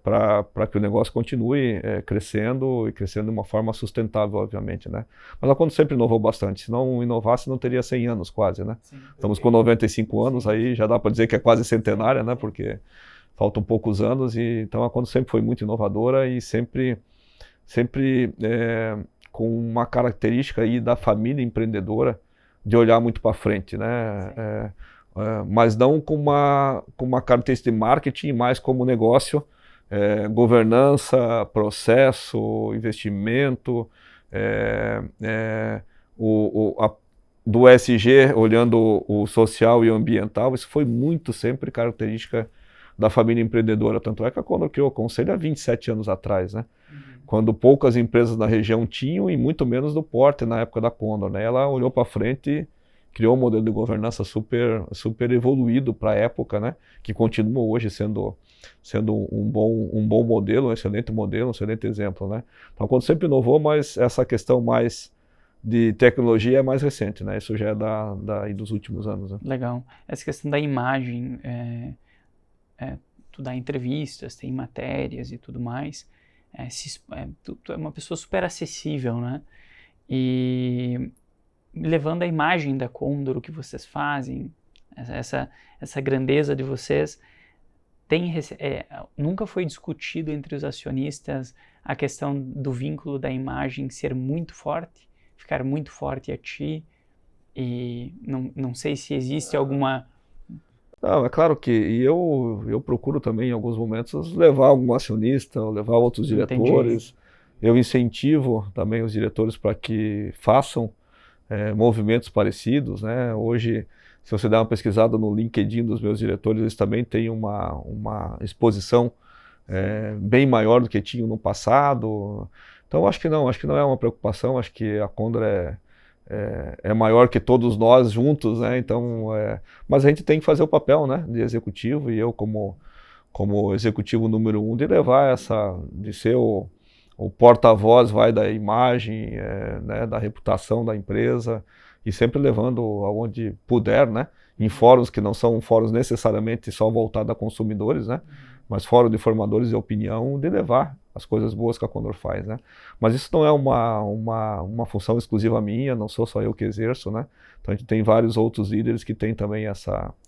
Para que o negócio continue crescendo e crescendo de uma forma sustentável, obviamente, né? Mas a Condor sempre inovou bastante. Se não inovasse, não teria 100 anos quase, né? Sim, estamos com 95 anos, aí já dá para dizer que é quase centenária, né? Porque faltam poucos anos, e então a Condor sempre foi muito inovadora e sempre com uma característica aí da família empreendedora de olhar muito para frente, né? Mas não com uma característica de marketing, mas como negócio, governança, processo, investimento, do ESG, olhando o social e o ambiental. Isso foi muito sempre característica da família empreendedora, tanto é que a Condor criou o conselho há 27 anos atrás, né? Quando poucas empresas na região tinham, e muito menos do porte na época da Condor, né? Ela olhou para frente e criou um modelo de governança super evoluído para a época, né? Que continua hoje sendo um bom modelo, um excelente modelo, um excelente exemplo, né? Então a Condor sempre inovou, mas essa questão mais de tecnologia é mais recente, né? Isso já é dos últimos anos, né? Legal. Essa questão da imagem, tu dá entrevistas, tem matérias e tudo mais, tu é uma pessoa super acessível, né? E levando a imagem da Condor, o que vocês fazem, essa grandeza de vocês, nunca foi discutido entre os acionistas a questão do vínculo da imagem ser muito forte, ficar muito forte a ti, e não sei se existe alguma... Não, é claro que eu procuro também em alguns momentos levar algum acionista, levar outros diretores. Entendi. Eu incentivo também os diretores para que façam movimentos parecidos, né? Hoje, se você der uma pesquisada no LinkedIn dos meus diretores, eles também têm uma exposição bem maior do que tinham no passado. Então acho que não é uma preocupação. Acho que a Condor é maior que todos nós juntos, né? Então, mas a gente tem que fazer o papel, né, de executivo, e eu como executivo número 1, de levar de ser o porta-voz da imagem, né, da reputação da empresa, e sempre levando aonde puder, né, em fóruns que não são fóruns necessariamente só voltados a consumidores, né, mas fórum de formadores de opinião, de levar as coisas boas que a Condor faz, né. Mas isso não é uma função exclusiva minha, não sou só eu que exerço, né. Então a gente tem vários outros líderes que têm também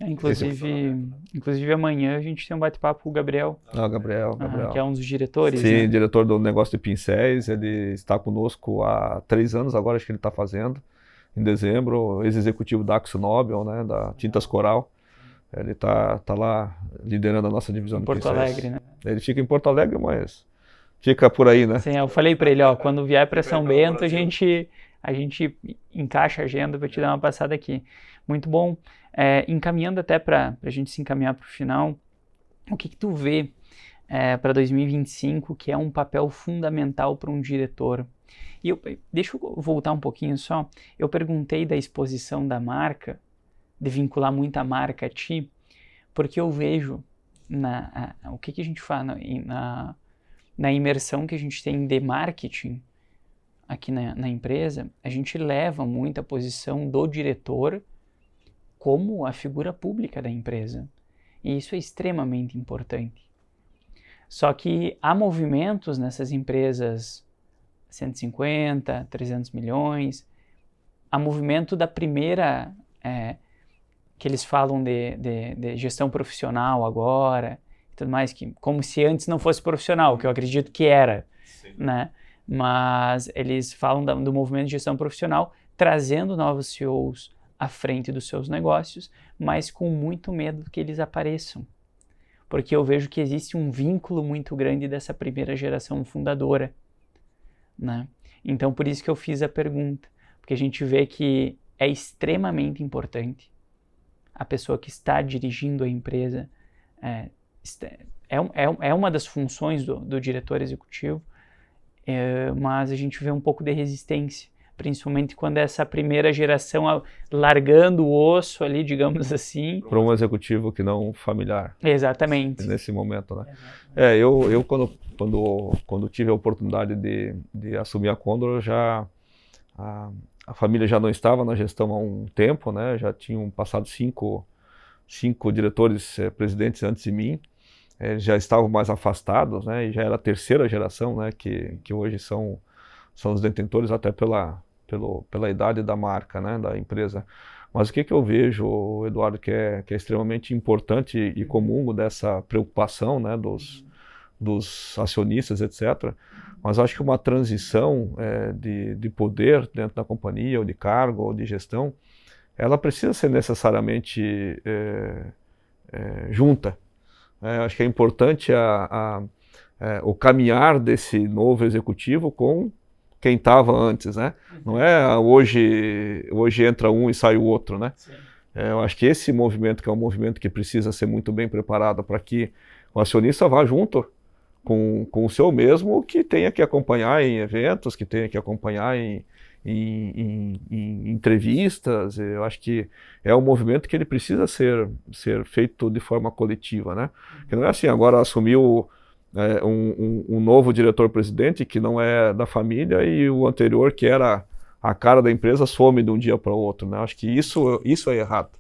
inclusive amanhã a gente tem um bate-papo com o Gabriel. Gabriel. Que é um dos diretores. Sim, né? Diretor do negócio de pincéis, ele está conosco há 3 anos agora, acho que ele está fazendo, em dezembro, ex-executivo da AkzoNobel, né, da Tintas Coral. Ele tá lá liderando a nossa divisão de pincéis. Porto Alegre, né? Ele fica em Porto Alegre, mas fica por aí, né? Sim, eu falei para ele, quando vier para São Bento, a gente encaixa a agenda para te dar uma passada aqui. Muito bom. Encaminhando até para a gente se encaminhar para o final, o que tu vê para 2025 que é um papel fundamental para um diretor? E deixa eu voltar um pouquinho só. Eu perguntei da exposição da marca, de vincular muito a marca a ti, porque eu vejo o que a gente faz na imersão que a gente tem de marketing aqui na empresa, a gente leva muito a posição do diretor como a figura pública da empresa. E isso é extremamente importante. Só que há movimentos nessas empresas 150, 300 milhões, há movimento da primeira, que eles falam de gestão profissional agora, e tudo mais, como se antes não fosse profissional, que eu acredito que era, né? Mas eles falam do movimento de gestão profissional, trazendo novos CEOs à frente dos seus negócios, mas com muito medo que eles apareçam. Porque eu vejo que existe um vínculo muito grande dessa primeira geração fundadora, né? Então, por isso que eu fiz a pergunta, porque a gente vê que é extremamente importante a pessoa que está dirigindo a empresa, é uma das funções do diretor executivo, mas a gente vê um pouco de resistência, principalmente quando essa primeira geração largando o osso ali, digamos assim. Para um executivo que não familiar. Exatamente. Nesse momento, né? Eu quando tive a oportunidade de assumir a Condor, a família já não estava na gestão há um tempo, né? Já tinham passado cinco diretores, presidentes antes de mim. Eles já estavam mais afastados, né? E já era a terceira geração, né? Que hoje são os detentores até pela idade da marca, né? Da empresa. Mas o que eu vejo, Eduardo, que é extremamente importante e comum dessa preocupação, né? Dos acionistas, etc. Mas acho que uma transição de poder dentro da companhia, ou de cargo, ou de gestão, ela precisa ser necessariamente junta. Acho que é importante o caminhar desse novo executivo com quem estava antes, né? Não é hoje entra um e sai o outro, né? Eu acho que esse movimento, que é um movimento que precisa ser muito bem preparado para que o acionista vá junto com o seu mesmo, que tenha que acompanhar em eventos, que tenha que acompanhar em entrevistas. Eu acho que é um movimento que ele precisa ser feito de forma coletiva, né? Que não é assim, agora assumiu um novo diretor-presidente que não é da família e o anterior, que era a cara da empresa, some de um dia para o outro, né? Acho que isso é errado,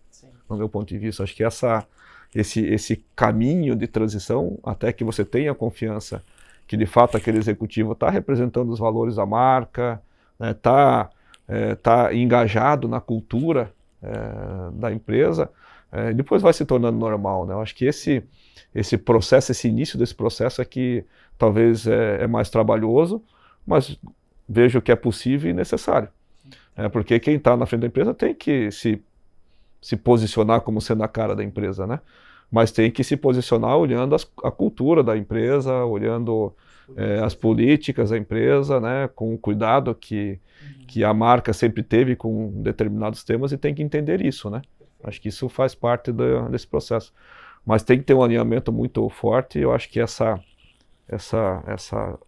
no meu ponto de vista. Acho que esse caminho de transição, até que você tenha confiança que de fato aquele executivo está representando os valores da marca, está engajado na cultura da empresa, depois vai se tornando normal, né? Eu acho que esse processo, esse início desse processo é que talvez é mais trabalhoso, mas vejo que é possível e necessário. Porque quem está na frente da empresa tem que se posicionar como sendo a cara da empresa, né? Mas tem que se posicionar olhando a cultura da empresa, olhando as políticas da empresa, né? Com o cuidado que a marca sempre teve com determinados temas, e tem que entender isso, né? Acho que isso faz parte desse processo. Mas tem que ter um alinhamento muito forte, e eu acho que essa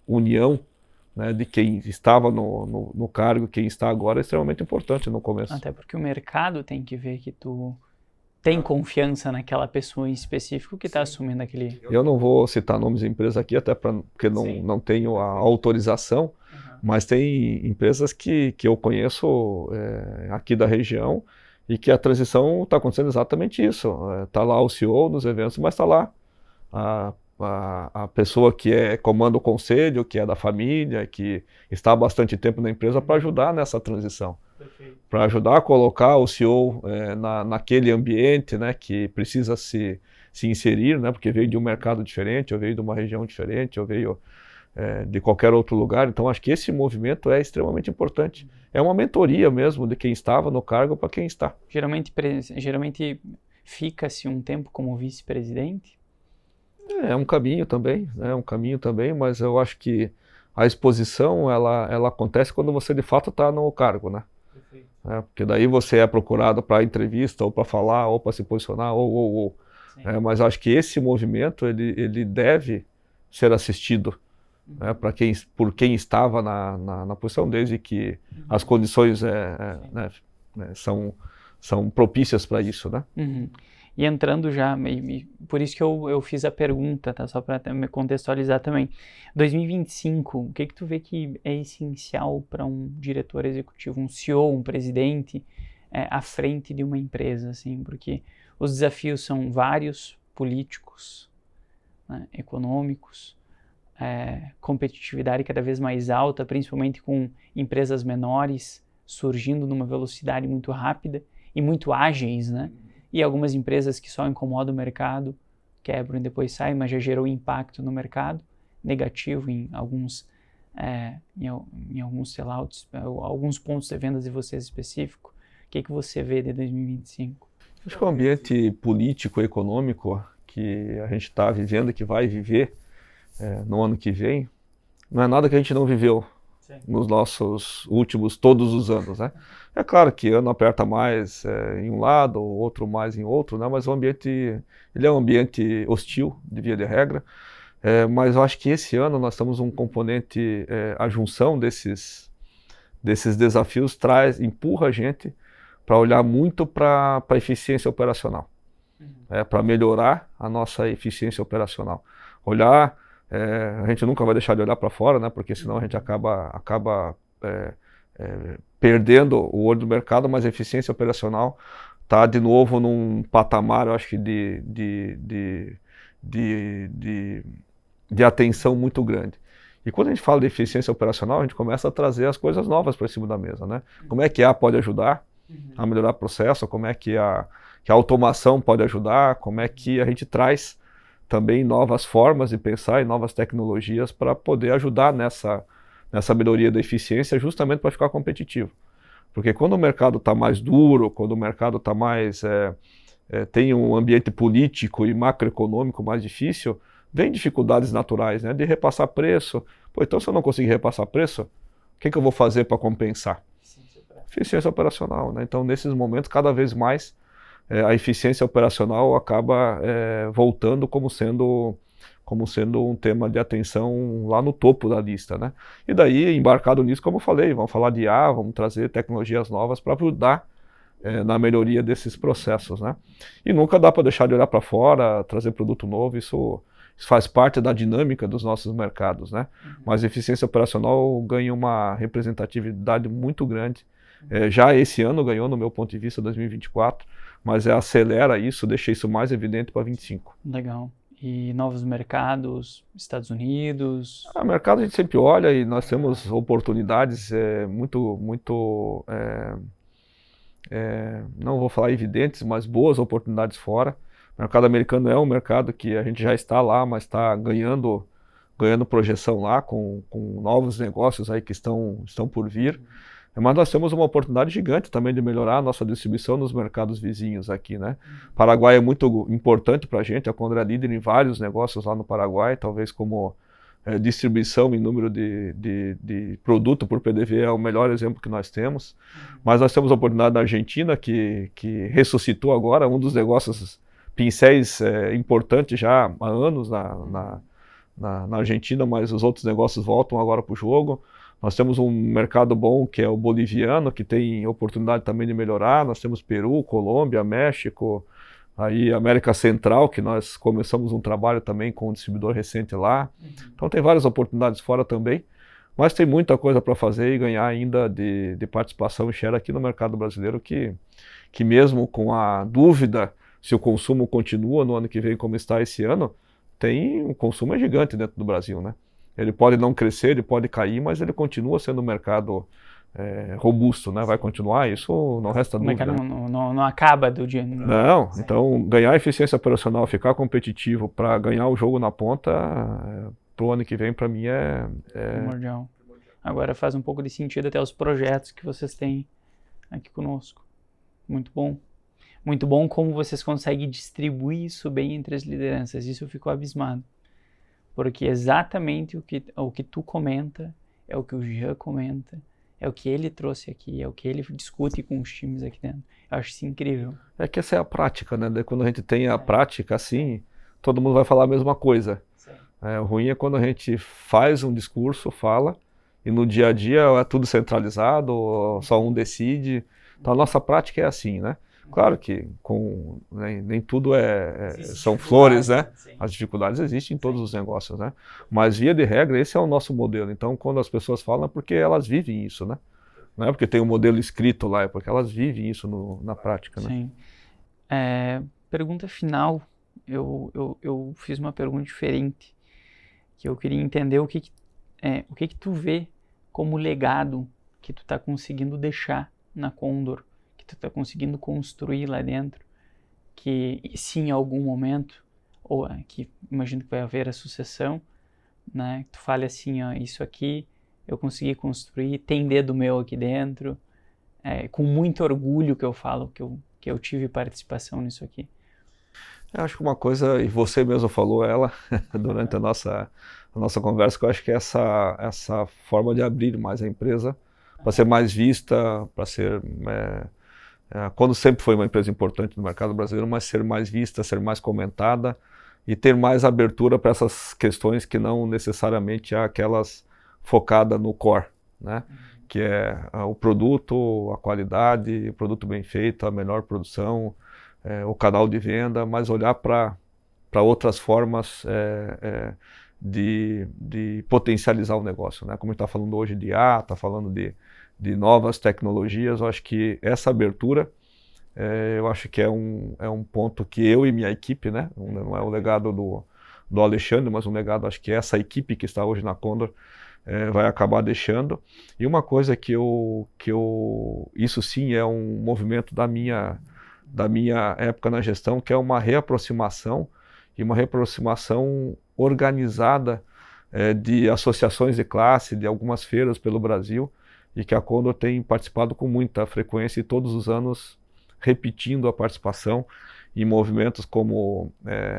união né, de quem estava no cargo, quem está agora, é extremamente importante no começo. Até porque o mercado tem que ver que tu tem confiança naquela pessoa em específico que está assumindo aquele... Eu não vou citar nomes de empresas aqui, até porque não tenho a autorização, mas tem empresas que eu conheço aqui da região e que a transição está acontecendo exatamente isso. Está lá o CEO nos eventos, mas está lá a pessoa que comanda o conselho, que é da família, que está há bastante tempo na empresa para ajudar nessa transição. Para ajudar a colocar o CEO naquele ambiente, né, que precisa se inserir, né, porque veio de um mercado diferente, ou veio de uma região diferente, ou veio de qualquer outro lugar. Então acho que esse movimento é extremamente importante. É uma mentoria mesmo de quem estava no cargo para quem está. Geralmente fica-se um tempo como vice-presidente? É um caminho também, mas eu acho que a exposição ela acontece quando você de fato está no cargo, né? Porque daí você é procurado para entrevista, ou para falar, ou para se posicionar, mas acho que esse movimento ele deve ser assistido, por quem estava na posição, desde que as condições são propícias para isso, né? E entrando já, por isso que eu fiz a pergunta, tá? Só para me contextualizar também. 2025, o que tu vê que é essencial para um diretor executivo, um CEO, um presidente, à frente de uma empresa, assim? Porque os desafios são vários, políticos, né, econômicos, competitividade cada vez mais alta, principalmente com empresas menores surgindo numa velocidade muito rápida e muito ágeis, né? E algumas empresas que só incomodam o mercado, quebram e depois saem, mas já gerou impacto no mercado, negativo em alguns sellouts, alguns pontos de vendas de vocês específicos. O que você vê de 2025? Acho que o ambiente político e econômico que a gente está vivendo, que vai viver no ano que vem, não é nada que a gente não viveu nos nossos últimos, todos os anos, né? É claro que ano aperta mais em um lado, outro mais em outro, né? Mas o ambiente, ele é um ambiente hostil, de via de regra, mas eu acho que esse ano nós estamos um componente, a junção desses desafios empurra a gente para olhar muito para a eficiência operacional, para melhorar a nossa eficiência operacional. A gente nunca vai deixar de olhar para fora, né? Porque senão a gente acaba perdendo o olho do mercado, mas a eficiência operacional está de novo num patamar, eu acho que de atenção muito grande. E quando a gente fala de eficiência operacional, a gente começa a trazer as coisas novas para cima da mesa, né? Como é que a pode ajudar a melhorar o processo, como é que a automação pode ajudar, como é que a gente traz também novas formas de pensar e novas tecnologias para poder ajudar nessa melhoria da eficiência, justamente para ficar competitivo. Porque quando o mercado está mais duro, quando o mercado está mais tem um ambiente político e macroeconômico mais difícil, vem dificuldades naturais, né, de repassar preço. Então se eu não conseguir repassar preço, o que eu vou fazer para compensar? Eficiência operacional, né? Então nesses momentos, cada vez mais, a eficiência operacional acaba voltando como sendo um tema de atenção lá no topo da lista, né? E daí, embarcado nisso, como eu falei, vamos falar de IA, vamos trazer tecnologias novas para ajudar na melhoria desses processos, né? E nunca dá para deixar de olhar para fora, trazer produto novo, isso faz parte da dinâmica dos nossos mercados, né? Mas a eficiência operacional ganha uma representatividade muito grande. Já esse ano ganhou, no meu ponto de vista, 2024, mas acelera isso, deixa isso mais evidente para 2025. Legal. E novos mercados, Estados Unidos? Mercado a gente sempre olha e nós temos oportunidades não vou falar evidentes, mas boas oportunidades fora. O mercado americano é um mercado que a gente já está lá, mas está ganhando projeção lá com novos negócios aí que estão por vir. Mas nós temos uma oportunidade gigante também de melhorar a nossa distribuição nos mercados vizinhos aqui, né? Paraguai é muito importante para a gente, a Condor é líder em vários negócios lá no Paraguai, talvez como distribuição em número de produto por PDV é o melhor exemplo que nós temos. Mas nós temos a oportunidade na Argentina, que ressuscitou agora, um dos negócios pincéis importantes já há anos na Argentina, mas os outros negócios voltam agora para o jogo. Nós temos um mercado bom que é o boliviano, que tem oportunidade também de melhorar. Nós temos Peru, Colômbia, México, aí América Central, que nós começamos um trabalho também com um distribuidor recente lá. Então tem várias oportunidades fora também, mas tem muita coisa para fazer e ganhar ainda de participação e share aqui no mercado brasileiro, que mesmo com a dúvida se o consumo continua no ano que vem como está esse ano, o consumo é gigante dentro do Brasil, né? Ele pode não crescer, ele pode cair, mas ele continua sendo um mercado robusto, né? Vai continuar, isso não resta dúvida. Não acaba do dia. Não, então ganhar eficiência operacional, ficar competitivo para ganhar o jogo na ponta, pro ano que vem, para mim é primordial. Agora faz um pouco de sentido até os projetos que vocês têm aqui conosco. Muito bom. Muito bom como vocês conseguem distribuir isso bem entre as lideranças. Isso eu fico abismado. Porque exatamente o que tu comenta é o que o Jean comenta, é o que ele trouxe aqui, é o que ele discute com os times aqui dentro. Eu acho isso incrível. É que essa é a prática, né? Daí quando a gente tem a prática assim, todo mundo vai falar a mesma coisa. O ruim é quando a gente faz um discurso, fala, e no dia a dia é tudo centralizado, só um decide. Então a nossa prática é assim, né? Claro que nem tudo são flores, né? Sim. As dificuldades existem em todos os negócios, né? Mas via de regra, esse é o nosso modelo. Então quando as pessoas falam é porque elas vivem isso, né? Não é porque tem um modelo escrito lá, é porque elas vivem isso na prática, né? Sim. Pergunta final, eu fiz uma pergunta diferente, que eu queria entender o que tu vê como legado que tu está conseguindo deixar na Condor, que tu está conseguindo construir lá dentro, que se em algum momento, ou que imagino que vai haver a sucessão, né, tu fale assim, ó, isso aqui eu consegui construir, tem dedo meu aqui dentro, com muito orgulho que eu falo que eu tive participação nisso aqui. Eu acho que uma coisa, e você mesmo falou ela durante a nossa conversa, que eu acho que é essa forma de abrir mais a empresa, para ser mais vista, para ser... quando sempre foi uma empresa importante no mercado brasileiro, mas ser mais vista, ser mais comentada e ter mais abertura para essas questões que não necessariamente há aquelas focadas no core, né? Que é o produto, a qualidade, o produto bem feito, a melhor produção, o canal de venda, mas olhar para outras formas de potencializar o negócio, né? Como a gente está falando hoje de IA, está falando de novas tecnologias, eu acho que essa abertura, eu acho que é um ponto que eu e minha equipe, né? Não é o legado do Alexandre, mas um legado, acho que essa equipe que está hoje na Condor vai acabar deixando. E uma coisa isso sim é um movimento da minha época na gestão, que é uma reaproximação organizada de associações de classe, de algumas feiras pelo Brasil, e que a Condor tem participado com muita frequência e todos os anos repetindo a participação em movimentos como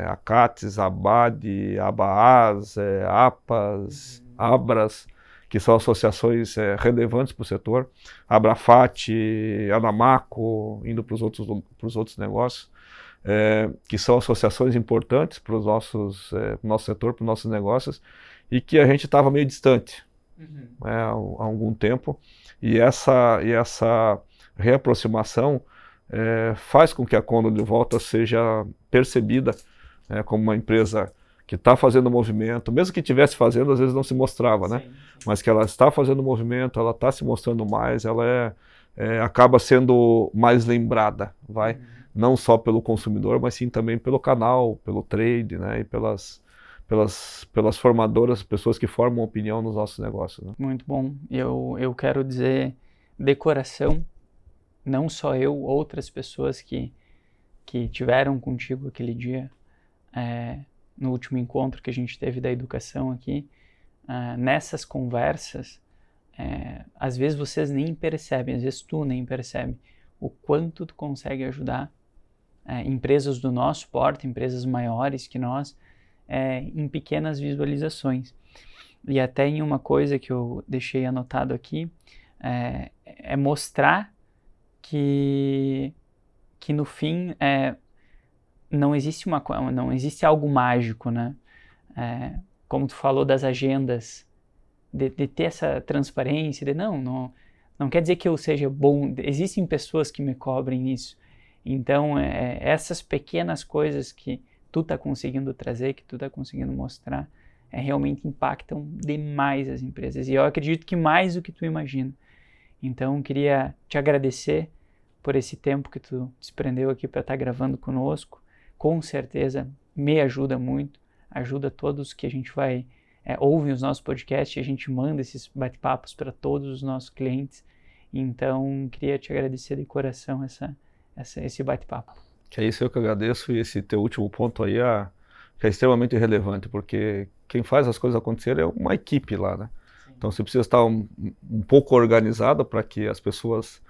a CATES, a ABAD, a ABAAS, APAS, ABRAS, que são associações relevantes para o setor, a Abrafat, a Anamaco, indo para os outros negócios, que são associações importantes para o nosso setor, para os nossos negócios, e que a gente estava meio distante há algum tempo, e essa reaproximação faz com que a Condor de volta seja percebida como uma empresa que está fazendo movimento, mesmo que estivesse fazendo, às vezes não se mostrava, né? Mas que ela está fazendo movimento, ela está se mostrando mais, ela acaba sendo mais lembrada, não só pelo consumidor, mas sim também pelo canal, pelo trade, né? E pelas formadoras, pessoas que formam opinião nos nossos negócios, né? Muito bom. Eu quero dizer de coração, não só eu, outras pessoas que tiveram contigo aquele dia, no último encontro que a gente teve da educação aqui, nessas conversas, às vezes vocês nem percebem, às vezes tu nem percebe o quanto tu consegue ajudar empresas do nosso porte, empresas maiores que nós, em pequenas visualizações. E até em uma coisa que eu deixei anotado aqui, é mostrar que no fim não existe algo mágico, né? como tu falou das agendas, de ter essa transparência, de não quer dizer que eu seja bom, existem pessoas que me cobrem isso. Então, essas pequenas coisas que tu tá conseguindo trazer, que tu tá conseguindo mostrar, realmente impactam demais as empresas. E eu acredito que mais do que tu imagina. Então, queria te agradecer por esse tempo que tu desprendeu aqui para estar gravando conosco. Com certeza me ajuda muito, ajuda todos que a gente vai, ouvem os nossos podcasts, a gente manda esses bate-papos para todos os nossos clientes. Então, queria te agradecer de coração esse bate-papo. Que é isso, eu que agradeço, e esse teu último ponto aí que é extremamente relevante, porque quem faz as coisas acontecerem é uma equipe lá, né? Sim. Então você precisa estar um pouco organizado para que as pessoas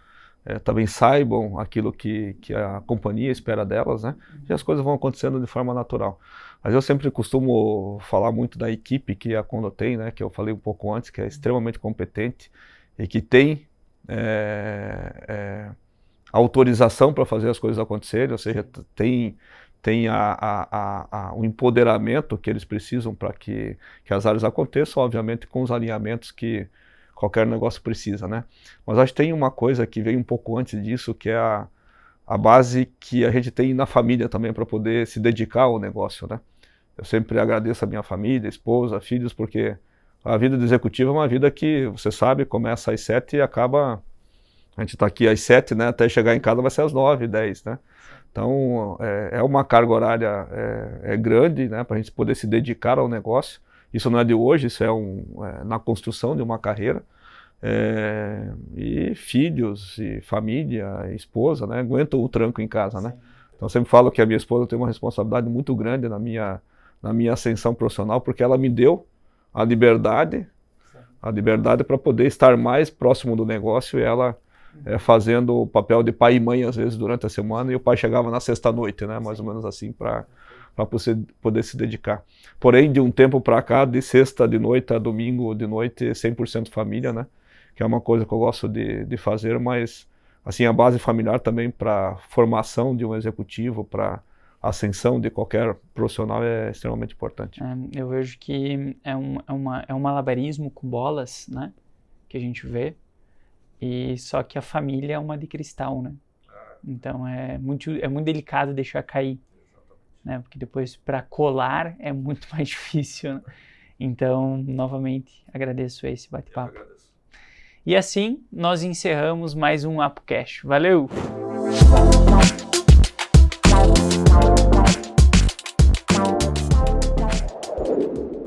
também saibam aquilo que a companhia espera delas, né? E as coisas vão acontecendo de forma natural. Mas eu sempre costumo falar muito da equipe que a Condor tem, né? Que eu falei um pouco antes, que é extremamente competente e que tem autorização para fazer as coisas acontecerem, ou seja, tem o empoderamento que eles precisam para que as áreas aconteçam, obviamente com os alinhamentos que qualquer negócio precisa, né? Mas acho que tem uma coisa que veio um pouco antes disso, que é a base que a gente tem na família também para poder se dedicar ao negócio, né? Eu sempre agradeço a minha família, esposa, filhos, porque a vida de executivo é uma vida que, você sabe, começa às 7 e acaba... A gente está aqui às 7, né? Até chegar em casa vai ser às 9, 10, né? Então, é uma carga horária grande, né? Para a gente poder se dedicar ao negócio. Isso não é de hoje, isso na construção de uma carreira. E filhos, e família, e esposa, né? Aguentam o tranco em casa, né? Então, eu sempre falo que a minha esposa tem uma responsabilidade muito grande na minha ascensão profissional, porque ela me deu a liberdade para poder estar mais próximo do negócio, e ela fazendo o papel de pai e mãe às vezes durante a semana, e o pai chegava na sexta-noite, né, mais ou menos assim, para poder se dedicar. Porém, de um tempo para cá, de sexta de noite a domingo de noite, 100% família, né, que é uma coisa que eu gosto de fazer, mas assim, a base familiar também para formação de um executivo, para ascensão de qualquer profissional é extremamente importante. Eu vejo que é um malabarismo com bolas, né, que a gente vê. E só que a família é uma de cristal, né? Então é muito delicado deixar cair, né? Porque depois para colar é muito mais difícil, né? Então, novamente, agradeço esse bate-papo. E assim, nós encerramos mais um ApoCast. Valeu!